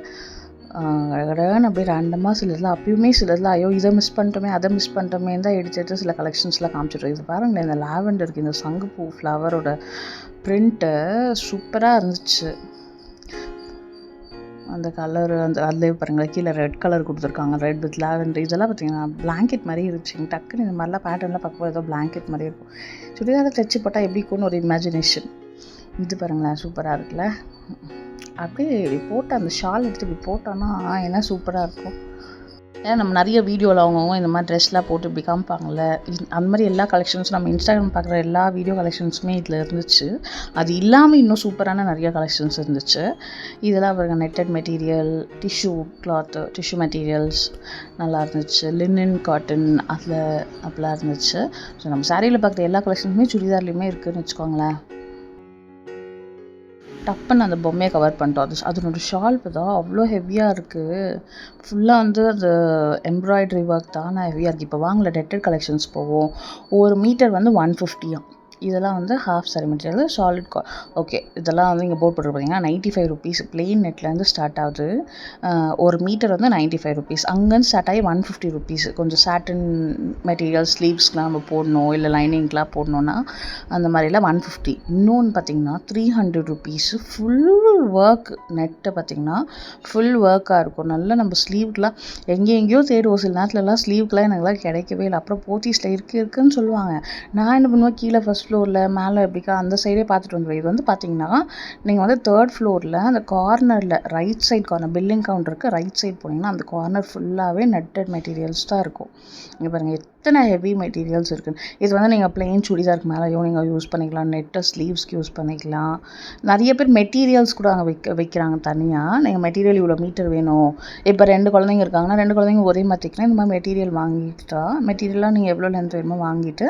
கடகடன்னு அப்படியே ரேண்டமாக சிலதில், அப்பயுமே சிலதில் ஐயோ இதை மிஸ் பண்ணிட்டோமே அதை மிஸ் பண்ணிட்டோமே தான் எடுத்து சில கலெக்ஷன்ஸ்லாம் காமிச்சிட்ருக்கோம். இது பாருங்களேன், இந்த லாவெண்டருக்கு இந்த சங்குப்பூ ஃப்ளவரோட பிரிண்ட்டு சூப்பராக இருந்துச்சு. அந்த கலரு அந்த அதுலேயே பாருங்களேன், கீழே ரெட் கலர் கொடுத்துருக்காங்க, ரெட் வித் லாவெண்டர். இதெல்லாம் பார்த்தீங்கன்னா பிளாங்கெட் மாதிரி இருந்துச்சுங்க. டக்குன்னு இந்த மாதிரிலாம் பேட்டர்ன்லாம் பார்க்கும்போது ஏதோ பிளாங்கெட் மாதிரி இருக்கும். சுடிதாரை தைச்சி போட்டால் எப்படி இருக்கும்னு ஒரு இமேஜினேஷன். இது பாருங்களேன், சூப்பராக இருக்குல்ல. அப்படியே போட்ட அந்த ஷால் எடுத்து இப்படி போட்டோன்னா என்ன சூப்பராக இருக்கும். ஏன்னா நம்ம நிறைய வீடியோவில் அவங்கவுங்க இந்த மாதிரி ட்ரெஸ்லாம் போட்டு இப்படி காமிப்பாங்கள்ல, அந்த மாதிரி எல்லா கலெக்ஷன்ஸும் நம்ம இன்ஸ்டாகிராம் பார்க்குற எல்லா வீடியோ கலெக்ஷன்ஸுமே இதில் இருந்துச்சு. அது இல்லாமல் இன்னும் சூப்பரான நிறைய கலெக்ஷன்ஸ் இருந்துச்சு. இதெல்லாம் பாருங்கள், நெட்டட் மெட்டீரியல், டிஷ்யூ மெட்டீரியல்ஸ் நல்லா இருந்துச்சு. லினன், காட்டன் அதில் அப்படிலாம் இருந்துச்சு. ஸோ நம்ம சாரியில் பார்க்குற எல்லா கலெக்ஷன்ஸுமே சுடிதார்லேயுமே இருக்குதுன்னு வச்சுக்கோங்களேன். டப்புன்னு அந்த பொம்மையை கவர் பண்ணிட்டோம். அதனோட ஷால் தான் அவ்வளோ ஹெவியாக இருக்குது. ஃபுல்லாக வந்து அது எம்ப்ராய்டரி ஒர்க் தான் ஹெவியாக இருக்குது. இப்போ வாங்கல நெட்டட் கலெக்ஷன்ஸ் போவோம். ஒரு மீட்டர் வந்து 150. இதெல்லாம் வந்து half sorry material, solid okay. இதெல்லாம் வந்து இங்கே போட் போட்டுருப்பீங்கன்னா 95 ருபீஸ். பிளெயின் நெட்லேருந்து ஸ்டார்ட் ஆகுது. ஒரு மீட்டர் வந்து 95 ருபீஸ். அங்கேருந்து ஸ்டார்ட் ஆகி 150 ருபீஸ். கொஞ்சம் சாட்டன் மெட்டீரியல் ஸ்லீவ்ஸ்க்கெலாம் நம்ம போடணும், இல்லை லைனிங்க்கெலாம் போடணுன்னா அந்த மாதிரிலாம் 150. இன்னொன்று பார்த்திங்கன்னா 300 ருபீஸ். ஃபுல் ஒர்க் நெட்டை பார்த்திங்கன்னா ஃபுல் ஒர்க்காக இருக்கும். நல்லா நம்ம ஸ்லீவ்க்கெலாம் எங்கேயோ தேடுவோம். சில நேரத்துலலாம் ஸ்லீவ்க்கெலாம் எனக்குலாம் கிடைக்கவே இல்லை. அப்புறம் போத்தீஸில் இருக்குன்னு சொல்லுவாங்க. நான் என்ன பண்ணுவேன், கீழே ஃபஸ்ட் ஃப்ளோரில் மேலே எப்படிக்கா அந்த சைடே பார்த்துட்டு வந்துடுவேன். இது வந்து பார்த்திங்கன்னா நீங்கள் வந்து 3rd ஃப்ளோரில் அந்த கார்னரில் ரைட் சைட் கார்னர், பில்லிங் கவுண்டருக்கு ரைட் சைட் போனீங்கன்னா அந்த கார்னர் ஃபுல்லாகவே நெட்டட் மெட்டீரியல்ஸ் தான் இருக்கும். இங்கே பாருங்கள் எத்தனை ஹெவி மெட்டீரியல்ஸ் இருக்குது. இது வந்து நீங்கள் பிளெயின் சுடிதாருக்கு மேலேயும் நீங்கள் யூஸ் பண்ணிக்கலாம், நெட்டை ஸ்லீவ்ஸ்க்கு யூஸ் பண்ணிக்கலாம். நிறைய பேர் மெட்டீரியல்ஸ் கூட அங்கே வைக்கிறாங்க தனியாக. நீங்கள் மெட்டீரியல் இவ்வளோ மீட்டர் வேணும், இப்போ 2 குழந்தைங்க இருக்காங்கன்னா 2 குழந்தைங்க ஒரே மாதிரி தைக்கலாம். இந்த மாதிரி மெட்டீரியல் வாங்கிட்டா மெட்டீரியலாக நீங்கள் எவ்வளோ லென்த் வேணுமோ வாங்கிட்டு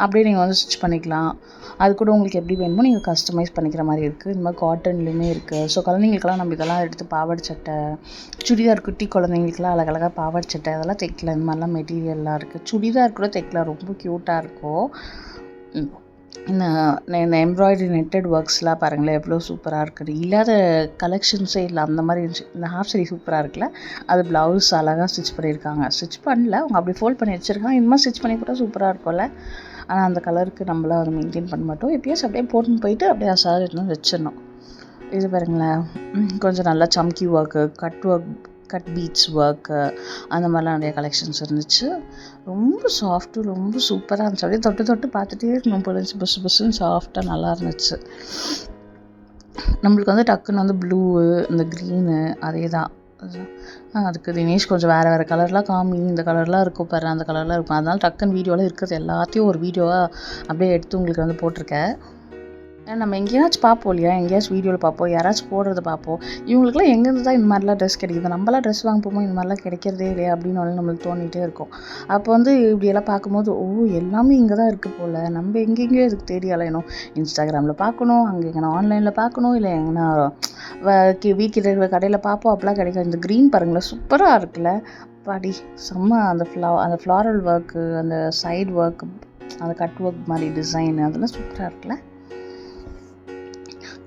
அப்படியே நீங்கள் வந்து ஸ்டிச் பண்ணிக்கலாம். அது கூட உங்களுக்கு எப்படி வேணுமோ நீங்கள் கஸ்டமைஸ் பண்ணிக்கிற மாதிரி இருக்குது. இந்த மாதிரி காட்டன்லேயுமே இருக்குது. ஸோ குழந்தைங்களுக்கெல்லாம் நம்ம இதெல்லாம் எடுத்து பாவாடை சட்டை, சுடிதார் குட்டி குழந்தைங்களுக்குலாம் அழகழகாக பாவாடை சட்டை அதெல்லாம் தைக்கலாம். இந்த மாதிரிலாம் மெட்டீரியல்லாம் இருக்குது. சுடிதார் கூட தைக்கலாம், ரொம்ப க்யூட்டாக இருக்கும். இந்த எம்ப்ராய்டரி நெட்டட் ஒர்க்ஸ்லாம் பாருங்களேன் எவ்வளோ சூப்பராக இருக்குது. இல்லாத கலெக்ஷன்ஸே இல்லை, அந்த மாதிரி இருந்துச்சு. இந்த ஹாஃப் சாரி சூப்பராக இருக்குல்ல, அது ப்ளவுஸ் அழகாக ஸ்டிச் பண்ணியிருக்காங்க. ஸ்டிச் பண்ணல, அவங்க அப்படி ஃபோல்ட் பண்ணி வச்சுருக்காங்க. இந்த மாதிரி ஸ்டிச் பண்ணி போட்டால் சூப்பராக இருக்கும்ல. ஆனால் அந்த கலருக்கு நம்மளாம் அதை மெயின்டைன் பண்ண மாட்டோம். எப்பயாச்சும் அப்படியே போட்டுன்னு போயிட்டு அப்படியே அசால் எடுத்து வச்சிடணும். இது பாருங்களேன், கொஞ்சம் நல்லா சம்கி ஒர்க்கு, கட் பீட்ஸ் ஒர்க்கு, அந்த மாதிரிலாம் நிறைய கலெக்ஷன்ஸ் இருந்துச்சு. ரொம்ப சாஃப்ட்டு, ரொம்ப சூப்பராக இருந்துச்சு. அப்படியே தொட்டு பார்த்துட்டே இருக்கணும் போல இருந்துச்சு. புஸ்ஸுன்னு சாஃப்டாக நல்லா இருந்துச்சு. நம்மளுக்கு வந்து டக்குன்னு வந்து ப்ளூவு, இந்த க்ரீனு அதே தான். அதுக்கு தினேஷ் கொஞ்சம் வேறு கலர்லாம் காமி, இந்த கலர்லாம் இருக்கும் பாரு, அந்த கலர்லாம் இருக்கும். அதனால டக்குன்னு வீடியோவில் இருக்கிறது எல்லாத்தையும் ஒரு வீடியோவாக அப்படியே எடுத்து உங்களுக்கு வந்து போட்டிருக்கேன். நம்ம எங்கேயாச்சும் பார்ப்போம் இல்லையா, எங்கேயாச்சும் வீடியோவில் பார்ப்போம், யாராச்சும் போடுறத பார்ப்போம். இவங்களுக்குலாம் எங்கேருந்து தான் இந்த மாதிரிலாம் ட்ரெஸ் கிடைக்குது, நம்மளாம் ட்ரெஸ் வாங்க போகும்போது இந்த மாதிரிலாம் கிடைக்கிறதே இல்லையா அப்படின்னு நம்மளுக்கு தோணிகிட்டே இருக்கும். அப்போ வந்து இப்படியெல்லாம் பார்க்கும்போது எல்லாமே இங்கே தான் இருக்குது போல், நம்ம எங்கெங்கேயோ இதுக்கு தேடி அலையணும். இன்ஸ்டாகிராமில் பார்க்கணும், அங்கே எங்கன்னா ஆன்லைனில் பார்க்கணும், இல்லை எங்கன்னா வீக்கில் இருக்கிற கடையில் பார்ப்போம், அப்போலாம் கிடைக்கும். இந்த க்ரீன் பாருங்களேன் சூப்பராக இருக்குல்ல, பாடி செம்ம. அந்த ஃப்ளாரல் ஒர்க்கு, அந்த சைடு ஒர்க், அந்த கட் ஒர்க் மாதிரி டிசைன், அதெல்லாம் சூப்பராக இருக்குல்ல.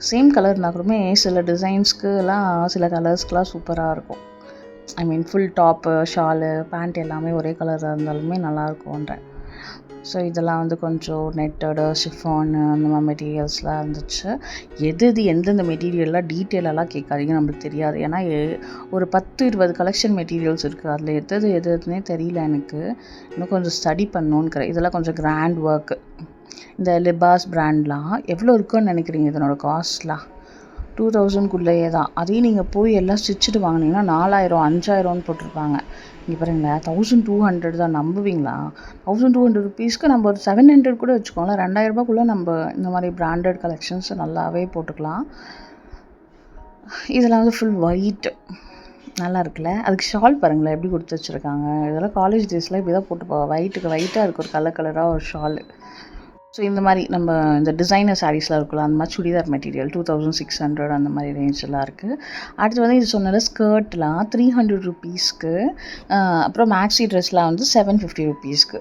சேம் கலர்னா கூடமே சில டிசைன்ஸ்க்குலாம் சில கலர்ஸ்க்குலாம் சூப்பராக இருக்கும். I mean full top, shawl, pant எல்லாமே ஒரே கலராக இருந்தாலுமே நல்லாயிருக்கும்ன்றேன். ஸோ இதெல்லாம் வந்து கொஞ்சம் நெட்டடு, ஷிஃபானு அந்த மாதிரி மெட்டீரியல்ஸ்லாம் இருந்துச்சு. எந்தெந்த மெட்டீரியல்லாம் டீட்டெயிலெல்லாம் கேட்காதீங்க, நம்மளுக்கு தெரியாது. ஏன்னா ஒரு 10-20 கலெக்ஷன் மெட்டீரியல்ஸ் இருக்குது. அதில் எதுன்னே தெரியல எனக்கு. இன்னும் கொஞ்சம் ஸ்டடி பண்ணணுன்னு. இதெல்லாம் கொஞ்சம் கிராண்ட் ஒர்க்கு. இந்த லிபாஸ் பிராண்ட்லாம் எவ்வளோ இருக்குன்னு நினைக்கிறீங்க? இதனோட காஸ்ட்லாம் 2000க்குள்ளேயே தான். அதையும் நீங்கள் போய் எல்லாம் ஸ்டிச்சுட்டு வாங்கினீங்கன்னா 4000, 5000ன்னு போட்டிருப்பாங்க. இங்கே பாருங்களேன், 1200 தான். நம்புவீங்களா? 1200 ருபீஸ்க்கு நம்ம ஒரு 700 கூட வச்சுக்கோங்களேன். 2000ரூபாக்குள்ளே நம்ம இந்த மாதிரி பிராண்டட் கலெக்ஷன்ஸ் நல்லாவே போட்டுக்கலாம். இதெல்லாம் வந்து ஃபுல் ஒயிட், நல்லா இருக்குல்ல. அதுக்கு ஷால் பாருங்களேன் எப்படி கொடுத்து வச்சுருக்காங்க. இதெல்லாம் காலேஜ் டேஸில் இப்படி தான் போட்டு போவாங்க. ஒயிட்டாக இருக்குது, ஒரு கலராக ஒரு ஷாலு. ஸோ இந்த மாதிரி நம்ம இந்த டிசைனர் சாரீஸ்லாம் இருக்குல்ல, அந்த மாதிரி சுடிதார் மெட்டீரியல் 2600 அந்த மாதிரி ரேஞ்செலாம் இருக்குது. அடுத்து வந்து இது சொன்னது ஸ்கர்ட்லாம் 300 ருபீஸ்க்கு. அப்புறம் மேக்ஸி ட்ரெஸ்லாம் வந்து 750 ருபீஸ்க்கு.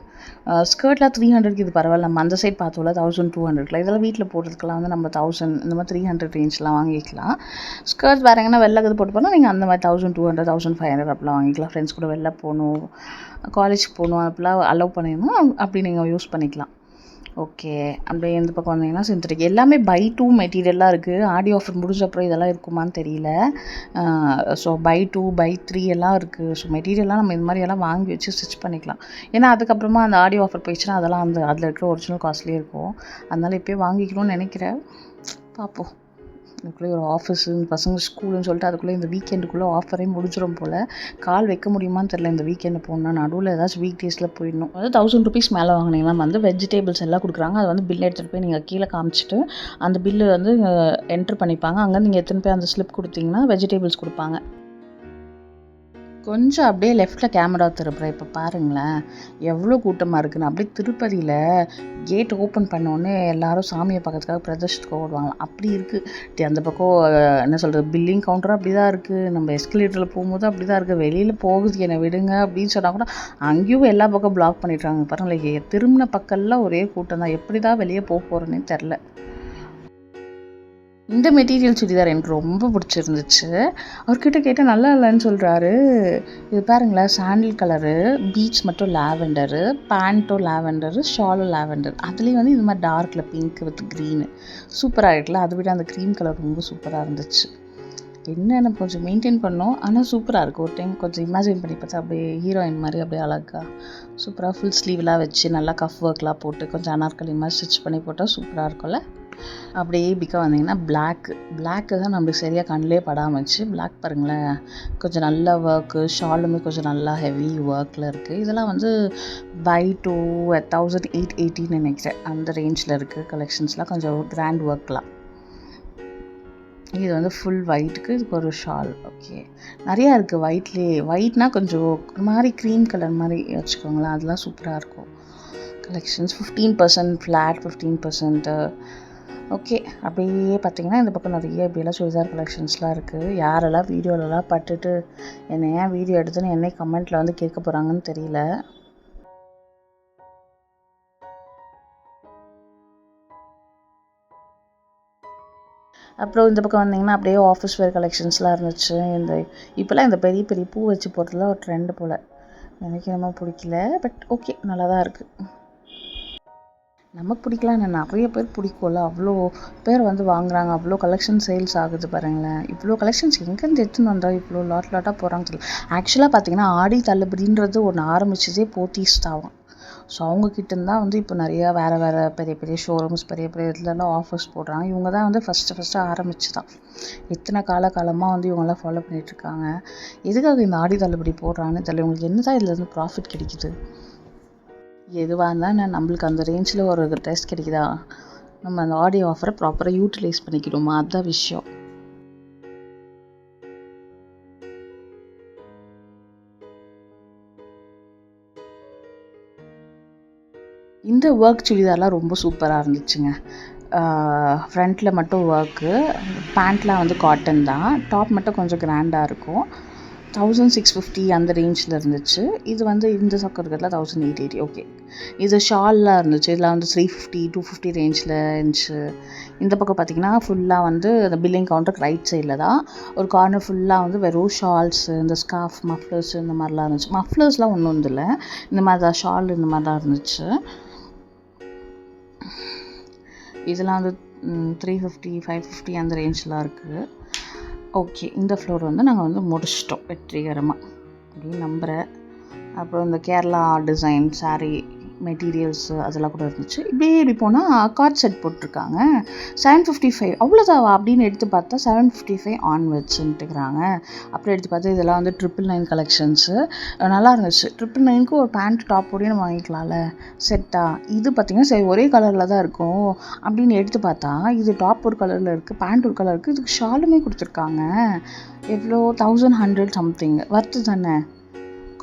ஸ்கர்ட்லாம் 300க்கு இது பரவாயில்ல. நம்ம அந்த சைட் பார்த்தோம்ல 1200. இதெல்லாம் வீட்டில் போடுறதுக்கெலாம் வந்து நம்ம 1000 இந்த மாதிரி 300 ரேஞ்செலாம் வாங்கிக்கலாம். ஸ்கர்ட் வேறு எங்கன்னா வெளில இது போட்டு போனால் நீங்கள் அந்த மாதிரி 1200, 1500 அப்படிலாம் வாங்கிக்கலாம். ஃப்ரெண்ட்ஸ் கூட வெளில போகணும், காலேஜுக்கு போகணும், அப்படிலாம் அலோவ் பண்ணிடணும். அப்படி நீங்கள் யூஸ் பண்ணிக்கலாம். ஓகே, அப்படியே இந்த பக்கம் வந்தீங்கன்னா சிந்தட்டிக் எல்லாமே பை 2 மெட்டீரியலாக இருக்குது. ஆடி ஆஃபர் முடிஞ்ச அப்புறம் இதெல்லாம் இருக்குமான்னு தெரியல. ஸோ பை 2, பை 3 எல்லாம் இருக்குது. ஸோ மெட்டீரியல்லாம் நம்ம இந்த மாதிரி எல்லாம் வாங்கி வச்சு ஸ்டிச் பண்ணிக்கலாம். ஏன்னா அதுக்கப்புறமா அந்த ஆடி ஆஃபர் போயிடுச்சுன்னா அதெல்லாம் அதில் இருக்கிற ஒரிஜினல் காஸ்ட்லியே இருக்கும். அதனால் இப்போயே வாங்கிக்கணும்னு நினைக்கிறேன். பார்ப்போம். அதுக்குள்ளே ஒரு ஆஃபீஸு, பசங்க ஸ்கூலுன்னு சொல்லிட்டு அதுக்குள்ளே இந்த வீக்கெண்டுக்குள்ளே ஆஃபரே முடிஞ்சிடும் போல். கால் வைக்க முடியுமான்னு தெரில. இந்த வீக்கெண்டு போகணுன்னா நடுவில் ஏதாச்சும் வீக் டேஸில் போயிடணும். அதாவது 1000 ருபீஸ் மேலே வாங்கினீங்கன்னா வந்து வெஜிடேபிள்ஸ் எல்லாம் கொடுக்குறாங்க. அது வந்து பில் எடுத்துகிட்டு போய் நீங்கள் கீழே காமிச்சிட்டு அந்த பில்லு வந்து என்ட்ரு பண்ணிப்பாங்க. அங்கே நீங்கள் எடுத்துன்னு போய் அந்த ஸ்லிப் கொடுத்தீங்கன்னா வெஜிடேபிள்ஸ் கொடுப்பாங்க. கொஞ்சம் அப்படியே லெஃப்ட்டில் கேமரா திருப்புறேன். இப்போ பாருங்களேன் எவ்வளோ கூட்டமாக இருக்குன்னு. அப்படியே திருப்பதியில் கேட் ஓப்பன் பண்ணோடனே எல்லோரும் சாமியை பார்க்கறதுக்காக பிரதர்ஷத்துக்கு ஓடுவாங்களாம். அப்படி இருக்குது. அந்த பக்கம் என்ன சொல்கிறது, பில்லிங் கவுண்டரும் அப்படி தான் இருக்குது. நம்ம எஸ்கலேட்டரில் போகும்போது அப்படி தான் இருக்குது. வெளியில் போகுது என்னை விடுங்க அப்படின்னு சொன்னால் கூட அங்கேயும் எல்லா பக்கம் பிளாக் பண்ணிடுறாங்க. பாருங்களேன், திரும்பின பக்கம்லாம் ஒரே கூட்டம் தான். எப்படி தான் வெளியே போக போகிறேன்னே தெரில. இந்த மெட்டீரியல் சுடிதார் எனக்கு ரொம்ப பிடிச்சிருந்துச்சு. அவர்கிட்ட கேட்டால் நல்லா இல்லைன்னு சொல்கிறாரு. இது பாருங்களேன், சாண்டில் கலரு, பீட்ஸ் மட்டும் லாவெண்டரு, பேண்ட்டும் லாவெண்டரு, ஷாலும் லாவெண்டர். அதுலேயும் வந்து இந்த மாதிரி டார்க்கில் பிங்க் வித் க்ரீனு சூப்பராக இருக்குல்ல. அதை விட அந்த க்ரீம் கலர் ரொம்ப சூப்பராக இருந்துச்சு. என்ன நம்ம கொஞ்சம் மெயின்டைன் பண்ணோம், ஆனால் சூப்பராக இருக்குது. ஒரு டைம் கொஞ்சம் இமேஜின் பண்ணி பார்த்தா அப்படியே ஹீரோயின் மாதிரி அப்படியே அழகாக சூப்பராக ஃபுல் ஸ்லீவ்லாம் வச்சு நல்லா கஃப் ஒர்க்லாம் போட்டு கொஞ்சம் அனார்கலி மாதிரி ஸ்டிச் பண்ணி போட்டால் சூப்பராக இருக்கும்ல. அப்படியே பிக்க வந்தீங்கன்னா பிளாக்கு தான் நம்மளுக்கு சரியாக கண்ணிலே படாமச்சு. பிளாக் பாருங்களேன், கொஞ்சம் நல்ல ஒர்க்கு, ஷாலுமே கொஞ்சம் நல்லா ஹெவி ஒர்க்கில் இருக்குது. இதெல்லாம் வந்து பை 2 1880 நினைக்கிறேன். அந்த ரேஞ்சில் இருக்குது கலெக்ஷன்ஸ்லாம். கொஞ்சம் கிராண்ட் ஒர்க்லாம். இது வந்து ஃபுல் ஒயிட்டுக்கு இதுக்கு ஒரு ஷால். ஓகே, நிறையா இருக்குது ஒயிட்லேயே. ஒயிட்னா கொஞ்சம் ஒரு மாதிரி க்ரீம் கலர் மாதிரி வச்சுக்கோங்களேன். அதெல்லாம் சூப்பராக இருக்கும் கலெக்ஷன்ஸ். 15% ஃப்ளாட், 15%. ஓகே, அப்படியே பார்த்திங்கன்னா இந்த பக்கம் நிறைய இப்படியெல்லாம் சுடிதார் கலெக்ஷன்ஸ்லாம் இருக்குது. யாரெல்லாம் வீடியோலலாம் பட்டுட்டு என்னை ஏன் வீடியோ எடுத்துன்னு என்னை கமெண்ட்டில் வந்து கேட்க போகிறாங்கன்னு தெரியல. அப்புறம் இந்த பக்கம் வந்திங்கன்னா அப்படியே ஆஃபீஸ் வேர் கலெக்ஷன்ஸ்லாம் இருந்துச்சு. இப்போல்லாம் இந்த பெரிய பெரிய பூ வச்சு போடுறதுலாம் ஒரு ட்ரெண்டு போல். எனக்கு என்னமோ பிடிக்கல, பட் ஓகே, நல்லா தான் இருக்குது. நமக்கு பிடிக்கலாம், நிறைய பேர் பிடிக்கும்ல. அவ்வளோ பேர் வந்து வாங்குறாங்க, அவ்வளோ கலெக்ஷன் சேல்ஸ் ஆகுது பாருங்களேன். இவ்வளோ கலெக்ஷன்ஸ் எங்கேருந்து எடுத்துன்னு வந்தால் இவ்வளோ லாட்டாக போகிறாங்க தெரியல. ஆக்சுவலாக பார்த்தீங்கன்னா ஆடி தள்ளுபடின்றது ஒன்று ஆரம்பிச்சதே போத்தீஸ் தான். ஸோ அவங்கக்கிட்டேருந்து தான் வந்து இப்போ நிறையா வேறு பெரிய பெரிய ஷோரூம்ஸ், பெரிய இதுலலாம் ஆஃபர்ஸ் போடுறாங்க. இவங்க தான் வந்து ஃபஸ்ட்டு ஆரம்பிச்சு தான். எத்தனை காலமாக வந்து இவங்கெல்லாம் ஃபாலோ பண்ணிகிட்ருக்காங்க. எதுக்காக இந்த ஆடி தள்ளுபடி போடுறாங்கன்னு தெரியல. இவங்களுக்கு என்ன தான் இதுலேருந்து ப்ராஃபிட் கிடைக்குது? எதுவாக இருந்தால் நம்மளுக்கு அந்த ரேஞ்சில் ஒரு ட்ரெஸ் கிடைக்குதா, நம்ம அந்த ஆடி ஆஃபரை ப்ராப்பராக யூட்டிலைஸ் பண்ணிக்கணுமா, அதுதான் விஷயம். இந்த ஒர்க் சுடிதார்லாம் ரொம்ப சூப்பராக இருந்துச்சுங்க. ஃப்ரண்ட்டில் மட்டும் ஒர்க்கு, பேண்ட்லாம் வந்து காட்டன் தான், டாப் மட்டும் கொஞ்சம் கிராண்டாக இருக்கும். 1650 அந்த ரேஞ்சில் இருந்துச்சு. இது வந்து இந்த சக்கம் இருக்கிறதுல 1880. ஓகே, இது ஷால்லாம் இருந்துச்சு. இதில் வந்து 350 250 ரேஞ்சில் இருந்துச்சு. இந்த பக்கம் பார்த்திங்கன்னா ஃபுல்லாக வந்து அந்த பில்லிங் கவுண்டருக்கு ரைட் சைடில் தான் ஒரு கார்னர் ஃபுல்லாக வந்து வெறும் ஷால்ஸு, இந்த ஸ்கார்ஃப், மஃப்ளர்ஸ் இந்த மாதிரிலாம் இருந்துச்சு. மஃப்ளர்ஸ்லாம் ஒன்றும் இல்லை, இந்த மாதிரி தான் ஷால் இந்த மாதிரி தான் இருந்துச்சு. இதெல்லாம் வந்து 350 550 அந்த ரேஞ்செலாம் இருக்குது. ஓகே, இந்த ஃப்ளோர் வந்து நாங்கள் வந்து முடிச்சிட்டோம் வெற்றிகரமாக அப்படின்னு நம்புகிறேன். அப்புறம் இந்த கேரளா டிசைன் சாரீ மெட்டீரியல்ஸு அதெல்லாம் கூட இருந்துச்சு. இப்படி போனால் கார்ட் செட் போட்டிருக்காங்க 755. அவ்வளோதாவா அப்படின்னு எடுத்து பார்த்தா 755 ஆன்வர்ட்ஸுன்ட்டுக்கிறாங்க. அப்புறம் எடுத்து பார்த்தா இதெல்லாம் வந்து 999 கலெக்ஷன்ஸு நல்லா இருந்துச்சு. 999க்கு ஒரு பேண்ட் டாப்போடையும் நம்ம வாங்கிக்கலாம்ல செட்டாக. இது பார்த்திங்கன்னா சரி ஒரே கலரில் தான் இருக்கும் அப்படின்னு எடுத்து பார்த்தா இது டாப் ஒரு கலரில் இருக்குது, பேண்ட் ஒரு கலர் இருக்குது, இதுக்கு ஷாலுமே கொடுத்துருக்காங்க. எவ்வளோ 1100 சம்திங். வர்த்து தானே.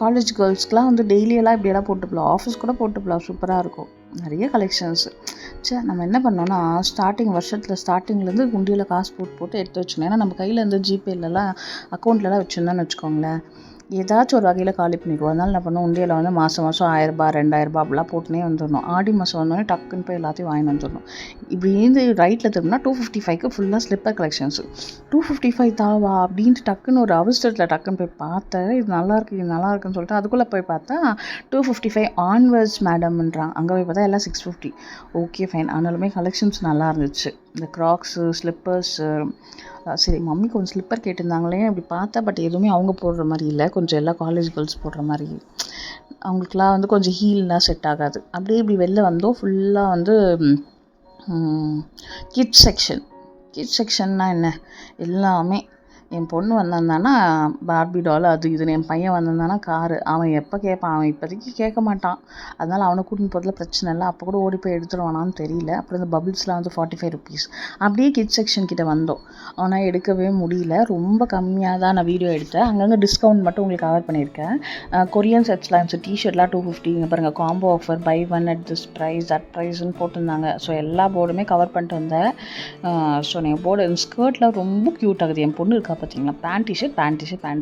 காலேஜ் கேர்ள்ஸ்க்கெலாம் வந்து டெய்லியெல்லாம் இப்படியெல்லாம் போட்டுக்கலாம், ஆஃபீஸ் கூட போட்டுக்கலாம், சூப்பராக இருக்கும். நிறைய கலெக்ஷன்ஸு. சரி, நம்ம என்ன பண்ணோன்னா ஸ்டார்டிங்லேருந்து குண்டியில் காசு போட்டு எடுத்து வச்சுக்கணும். ஏன்னா நம்ம கையில் இருந்து ஜிபேலலாம் அக்கௌண்ட்லலாம் வச்சுருந்தோன்னு வச்சுக்கோங்களேன், ஏதாச்சும் ஒரு வகையில் காலி பண்ணிடுவோம். அதனால் என்ன பண்ணோம், உண்டியில் வந்து மாதம் 1000 2000 அப்படிலாம் போட்டுனே வந்துடணும். ஆடி மாதம் வந்தோடனே டக்குன்னு போய் எல்லாத்தையும் வாங்கிட்டு வந்துடணும். இப்படி இருந்து ரைட்டில் திரும்பினா 255க்கு ஃபுல்லாக ஸ்லிப்பர் கலெக்ஷன்ஸு. 255 தாவா அப்படின்ட்டு டக்குன்னு ஒரு அவசரத்தில் டக்குன்னு போய் பார்த்தேன். இது நல்லாயிருக்குன்னு சொல்லிட்டு அதுக்குள்ளே போய் பார்த்தா 255 ஆன்வர்ட்ஸ் மேடம்ன்றாங்க. அங்கே போய் பார்த்தா எல்லாம் 650. Okay fine. ஆனாலுமே கலெக்ஷன்ஸ் நல்லா இருந்துச்சு. இந்த க்ராக்ஸு, ஸ்லிப்பர்ஸு. சரி, மம்மி கொஞ்சம் ஸ்லிப்பர் கேட்டிருந்தாங்களே அப்படி பார்த்தா, பட் எதுவுமே அவங்க போடுற மாதிரி இல்லை, கொஞ்சம் எல்லாம் காலேஜ் கேர்ள்ஸ் போடுற மாதிரி. அவங்களுக்குலாம் வந்து கொஞ்சம் ஹீல்லாம் செட் ஆகாது. அப்படியே இப்படி வெளில வந்தோம். ஃபுல்லாக வந்து கிட்ஸ் செக்ஷன்னா என்ன, எல்லாமே. என் பொண்ணு வந்திருந்தானா பார்பி டால் அது இதுன்னு, என் பையன் வந்திருந்தானா காரு. அவன் எப்போ கேட்பான், அவன் இப்போதைக்கு கேட்க மாட்டான். அதனால் அவனை கூட்டின்னு போகிறதுல பிரச்சனை இல்லை. அப்போ கூட ஓடி போய் எடுத்துருவானான்னு தெரியல. அப்புறம் இந்த பபிள்ஸ்லாம் வந்து 45 rupees. அப்படியே கிட்ஸ் செக்ஷன் கிட்ட வந்தோம். ஆனால் எடுக்கவே முடியல, ரொம்ப கம்மியாக தான் நான் வீடியோ எடுத்தேன். அங்கங்கே டிஸ்கவுண்ட் மட்டும் உங்களுக்கு கவர் பண்ணியிருக்கேன். கொரியன் செட்ஸ்லாம் இருந்துச்சு. டிஷர்ட்லாம் 250. இங்கே பாருங்கள், combo offer buy one at this price that ப்ரைஸ்ன்னு போட்டிருந்தாங்க. ஸோ எல்லா போர்டுமே கவர் பண்ணிட்டு வந்தேன். ஸோ நீங்கள் போர்டு ஸ்கர்ட்லாம் ரொம்ப க்யூட் ஆகுது. என் பொண்ணு இருக்கா பார்த்தீங்களா, பேண்ட்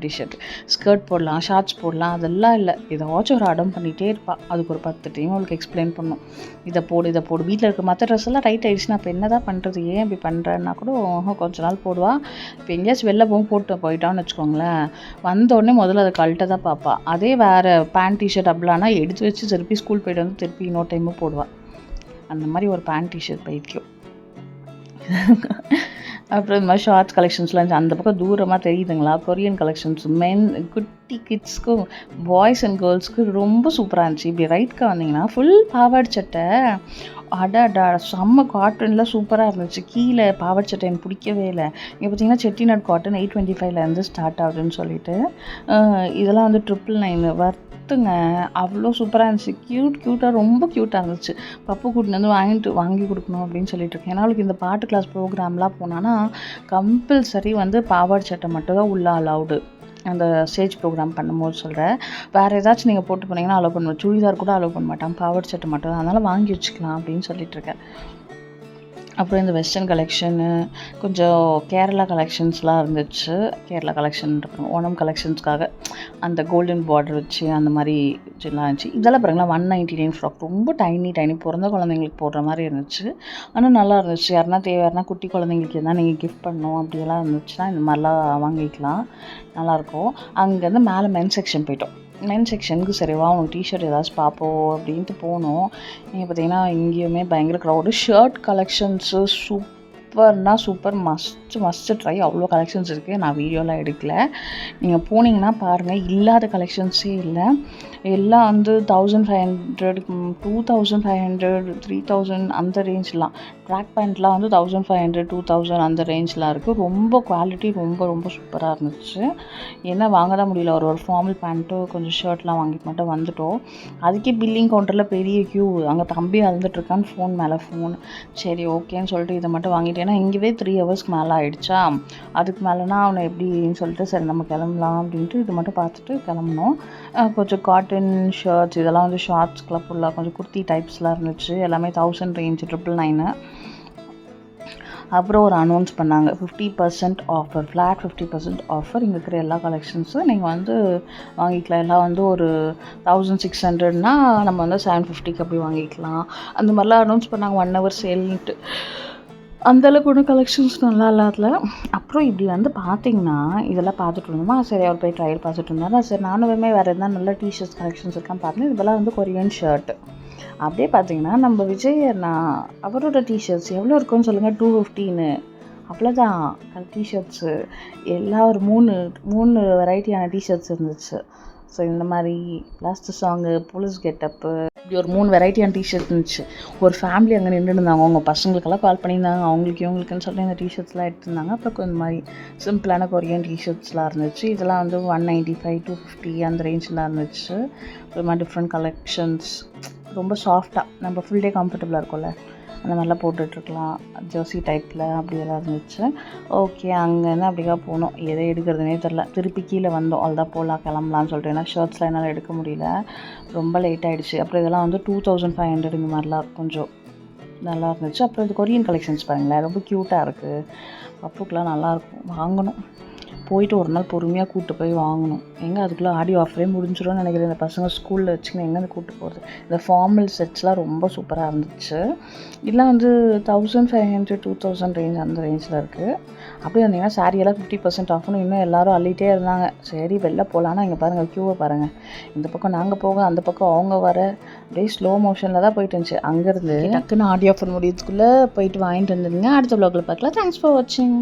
டிஷர்ட் ஸ்கர்ட் போடலாம், ஷார்ட்ஸ் போடலாம், அதெல்லாம் இல்லை, ஏதாச்சும் ஒரு அடம் பண்ணிகிட்டே இருப்பாள். அதுக்கு ஒரு 10 டைம் அவளுக்கு எக்ஸ்பிளைன் பண்ணும். இதை போடு. வீட்டில் இருக்க மற்ற ட்ரெஸ் எல்லாம் ரைட் ஆகிடுச்சுன்னா அப்போ என்ன தான் பண்ணுறது, ஏன் இப்படி பண்ணுறேன்னா கூட கொஞ்ச நாள் போடுவா. இப்போ எங்கேயாச்சும் வெளில போயிட்டான்னு வச்சுக்கோங்களேன், வந்தோடனே முதல்ல அதை கழட்ட தான் பார்ப்பா. அதே வேறு பேண்ட் டிஷர்ட் அப்படிலானா எடுத்து வச்சு திருப்பி ஸ்கூல் போய்ட்டு வந்து திருப்பி இன்னொரு டைமும் போடுவாள். அந்த மாதிரி ஒரு பேண்ட் டிஷர்ட் பைத்தியம். அப்புறம் இந்த மாதிரி ஷார்ட்ஸ் கலெக்ஷன்ஸ்லாம் இருந்துச்சு. அந்த பக்கம் தூரமாக தெரியுதுங்களா, கொரியன் கலெக்ஷன்ஸ். குட்டி கிட்ஸ்க்கும் பாய்ஸ் அண்ட் கேர்ள்ஸ்க்கு ரொம்ப சூப்பராக இருந்துச்சு. இப்படி ரைட்க்கு வந்தீங்கன்னா ஃபுல் பாவாடை சட்டை. அடா செம்ம காட்டனில் சூப்பராக இருந்துச்சு. கீழே பாவாடை சட்டை எனக்கு பிடிக்கவே இல்லை. இங்கே பார்த்தீங்கன்னா செட்டிநாட் காட்டன் 825 ஸ்டார்ட் ஆகுதுன்னு சொல்லிட்டு இதெல்லாம் வந்து 999 வர்த்துங்க. அவ்வளோ சூப்பராக இருந்துச்சு. க்யூட்டாக ரொம்ப க்யூட்டாக இருந்துச்சு. பப்பு கூட்டின்னு வந்து வாங்கி கொடுக்கணும் அப்படின்னு சொல்லிட்டு இருக்கேன். ஏன்னா அவளுக்கு இந்த பாட்டு கிளாஸ் ப்ரோக்ராம்லாம் போனான்னா கம்பல்சரி வந்து பாவாடை சட்டை மட்டும் தான் உள்ள அலவுடு. அந்த ஸ்டேஜ் ப்ரோக்ராம் பண்ணும்போது சொல்கிறேன். வேறு ஏதாச்சும் நீங்கள் போட்டு போனீங்கன்னா அலோவ் பண்ணுவேன். சுடிதார் கூட அலோவ் பண்ண மாட்டாங்க, பாவாடை சட்டை மட்டும் தான். அதனால் வாங்கி வச்சுக்கலாம் அப்படின்னு சொல்லிட்டுருக்கேன். அப்புறம் இந்த வெஸ்டர்ன் கலெக்ஷனு, கொஞ்சம் கேரளா கலெக்ஷன்ஸ்லாம் இருந்துச்சு. கேரளா கலெக்ஷன் ஓணம் கலெக்ஷன்ஸ்க்காக அந்த கோல்டன் பார்டர் வச்சு அந்த மாதிரி வச்சுலாம் இருந்துச்சு. இதெல்லாம் பாருங்களா 199 ஃப்ராக். ரொம்ப டைனி பிறந்த குழந்தைங்களுக்கு போடுற மாதிரி இருந்துச்சு. ஆனால் நல்லா இருந்துச்சு. யாருனா குட்டி குழந்தைங்களுக்கு எதாவது நீங்கள் கிஃப்ட் பண்ணணும் அப்படியெல்லாம் இருந்துச்சுன்னா இந்த மாதிரிலாம் வாங்கிக்கலாம், நல்லாயிருக்கும். அங்கேருந்து மேலே மென் செக்ஷன் போயிட்டோம். மென் செக்ஷனுக்கு சரிவா உனக்கு டிஷர்ட் ஏதாச்சும் பார்ப்போம் அப்படின்ட்டு போனோம். நீங்கள் பார்த்தீங்கன்னா இங்கேயுமே பயங்கர crowd. Shirt collections super must try. அவ்வளோ கலெக்ஷன்ஸ் இருக்குது. நான் வீடியோலாம் எடுக்கல, நீங்கள் போனீங்கன்னா பாருங்கள். இல்லாத கலெக்ஷன்ஸே இல்லை. எல்லாம் வந்து 1500 2500 3000 அந்த ரேஞ்செலாம். ட்ராக் பேண்ட்லாம் வந்து 1500 2000 அந்த ரேஞ்செலாம் இருக்குது. ரொம்ப குவாலிட்டி ரொம்ப சூப்பராக இருந்துச்சு. என்ன வாங்க தான் முடியல. ஒரு ஃபார்மல் பேண்ட்டு கொஞ்சம் ஷர்ட்லாம் வாங்கிட்டு மட்டும் வந்துட்டோம். அதுக்கே பில்லிங் கவுண்டரில் பெரிய க்யூ. அங்கே தம்பி அழுதுட்டுருக்கான்னு ஃபோன் மேலே ஃபோன். சரி ஓகேன்னு சொல்லிட்டு இதை மட்டும் வாங்கிட்டு, ஏன்னா இங்கேவே 3 ஹவர்ஸ்க்கு மேலே ஆகிடுச்சா, அதுக்கு மேலேனா அவனை எப்படின்னு சொல்லிட்டு சரி நம்ம கிளம்பலாம் அப்படின்ட்டு இது மட்டும் பார்த்துட்டு கிளம்புனோம். கொஞ்சம் காட்டன் ஷர்ட்ஸ் இதெல்லாம் வந்து ஷார்ட்ஸ்க்குலாம் ஃபுல்லாக கொஞ்சம் குர்த்தி டைப்ஸ்லாம் இருந்துச்சு. எல்லாமே 1000 ரேஞ்ச் 999. அப்புறம் ஒரு அனௌன்ஸ் பண்ணாங்க 50% ஆஃபர், ஃப்ளாட் 50% ஆஃபர். இங்கே இருக்கிற எல்லா கலெக்ஷன்ஸும் நீங்கள் வந்து வாங்கிக்கலாம். எல்லாம் வந்து ஒரு 1600னா நம்ம வந்து 750க்கு அப்படி வாங்கிக்கலாம். அந்த மாதிரிலாம் அனௌன்ஸ் பண்ணாங்க 1 hour சேல்ன்ட்டு. அந்தளவுக்கு ஒன்றும் கலெக்ஷன்ஸ் நல்லா இல்லாதல. அப்புறம் இப்படி வந்து பார்த்திங்கன்னா இதெல்லாம் பார்த்துட்டு இருந்தோமா, சரி அவர் போய் ட்ரையல் பார்த்துட்டு இருந்தாரா, சரி நானுமே வேறு எதாவது நல்ல டிஷர்ட்ஸ் கலெக்ஷன்ஸ் இருக்கான்னு பார்த்தேன். இதெல்லாம் வந்து கொரியன் ஷர்ட்டு. அப்படியே பார்த்தீங்கன்னா நம்ம விஜய் அண்ணா அவரோட டிஷர்ட்ஸ் எவ்வளோ இருக்குன்னு சொல்லுங்கள், 250ன்னு. அவ்வளோதான் டிஷர்ட்ஸு எல்லாம் ஒரு மூணு வெரைட்டியான டிஷர்ட்ஸ் இருந்துச்சு. ஸோ இந்த மாதிரி லாஸ்ட்டு சாங்கு, போலீஸ் கெட்டப்பு, இப்படி ஒரு 3 வெரைட்டியான டிஷர்ட் இருந்துச்சு. ஒரு ஃபேமிலி அங்கே நின்றுருந்தாங்க. அவங்க பசங்களுக்கெல்லாம் கால் பண்ணியிருந்தாங்க, அவங்களுக்கு இவங்களுக்குன்னு சொல்லி இந்த டிஷர்ட்ஸ்லாம் எடுத்துருந்தாங்க. அப்புறம் கொஞ்சம் மாதிரி சிம்பிளான கொரியன் டிஷர்ட்ஸ்லாம் இருந்துச்சு. இதெல்லாம் வந்து 195, 250 அந்த ரேஞ்செலாம் இருந்துச்சு. ஒரு மாதிரி டிஃப்ரெண்ட் கலெக்ஷன்ஸ், ரொம்ப சாஃப்டாக நம்ம ஃபுல் டே கம்ஃபர்டபுளாக இருக்கும்ல அந்த மாதிரிலாம் போட்டுட்ருக்கலாம், ஜெர்சி டைப்பில் அப்படியெல்லாம் இருந்துச்சு. ஓகே, அங்கேருந்து அப்படிக்கா போனோம். எதை எடுக்கிறதுனே தெரில. திருப்பி கீழே வந்தோம். அவ்வளோதான் போகலாம் கிளம்பலான்னு சொல்லிட்டு. ஏன்னா ஷர்ட்ஸ்லாம் என்னால் எடுக்க முடியல, ரொம்ப லேட் ஆகிடுச்சு. அப்புறம் இதெல்லாம் வந்து 2500 இந்த மாதிரிலாம் கொஞ்சம் நல்லா இருந்துச்சு. அப்புறம் இது கொரியன் கலெக்ஷன்ஸ் பாருங்களேன், ரொம்ப க்யூட்டாக இருக்குது. பப்புக்கெலாம் நல்லாயிருக்கும், வாங்கணும். போயிட்டு ஒரு நாள் பொறுமையாக கூப்பிட்டு போய் வாங்கணும். எங்கே அதுக்குள்ளே ஆடி ஆஃபரே முடிஞ்சிடும்னு நினைக்கிறேன். இந்த பசங்க ஸ்கூலில் வச்சுக்கின்னு எங்கேருந்து கூப்பிட்டு போகிறது. இந்த ஃபார்மல் செட்ஸ்லாம் ரொம்ப சூப்பராக இருந்துச்சு. இதெல்லாம் வந்து 1500, 2000 ரேஞ்ச் அந்த ரேஞ்சில் இருக்குது. அப்படியே வந்தீங்கன்னா சாரியெல்லாம் 50% ஆஃப்னு இன்னும் எல்லோரும் அள்ளிகிட்டே இருந்தாங்க. சரி வெளில போகலான்னா இங்கே பாருங்கள், க்யூவை பாருங்கள். இந்த பக்கம் நாங்கள் போக, அந்த பக்கம் அவங்க வர, அப்படியே ஸ்லோ மோஷனில் தான் போயிட்டு இருந்துச்சு. அங்கேருந்து டக்குன்னு ஆடி ஆஃபர் முடியறதுக்குள்ளே போயிட்டு வாங்கிட்டு வந்துடுங்க. அடுத்த வ்ளாகில் பார்க்கலாம். தேங்க்ஸ் ஃபார் வாட்சிங்.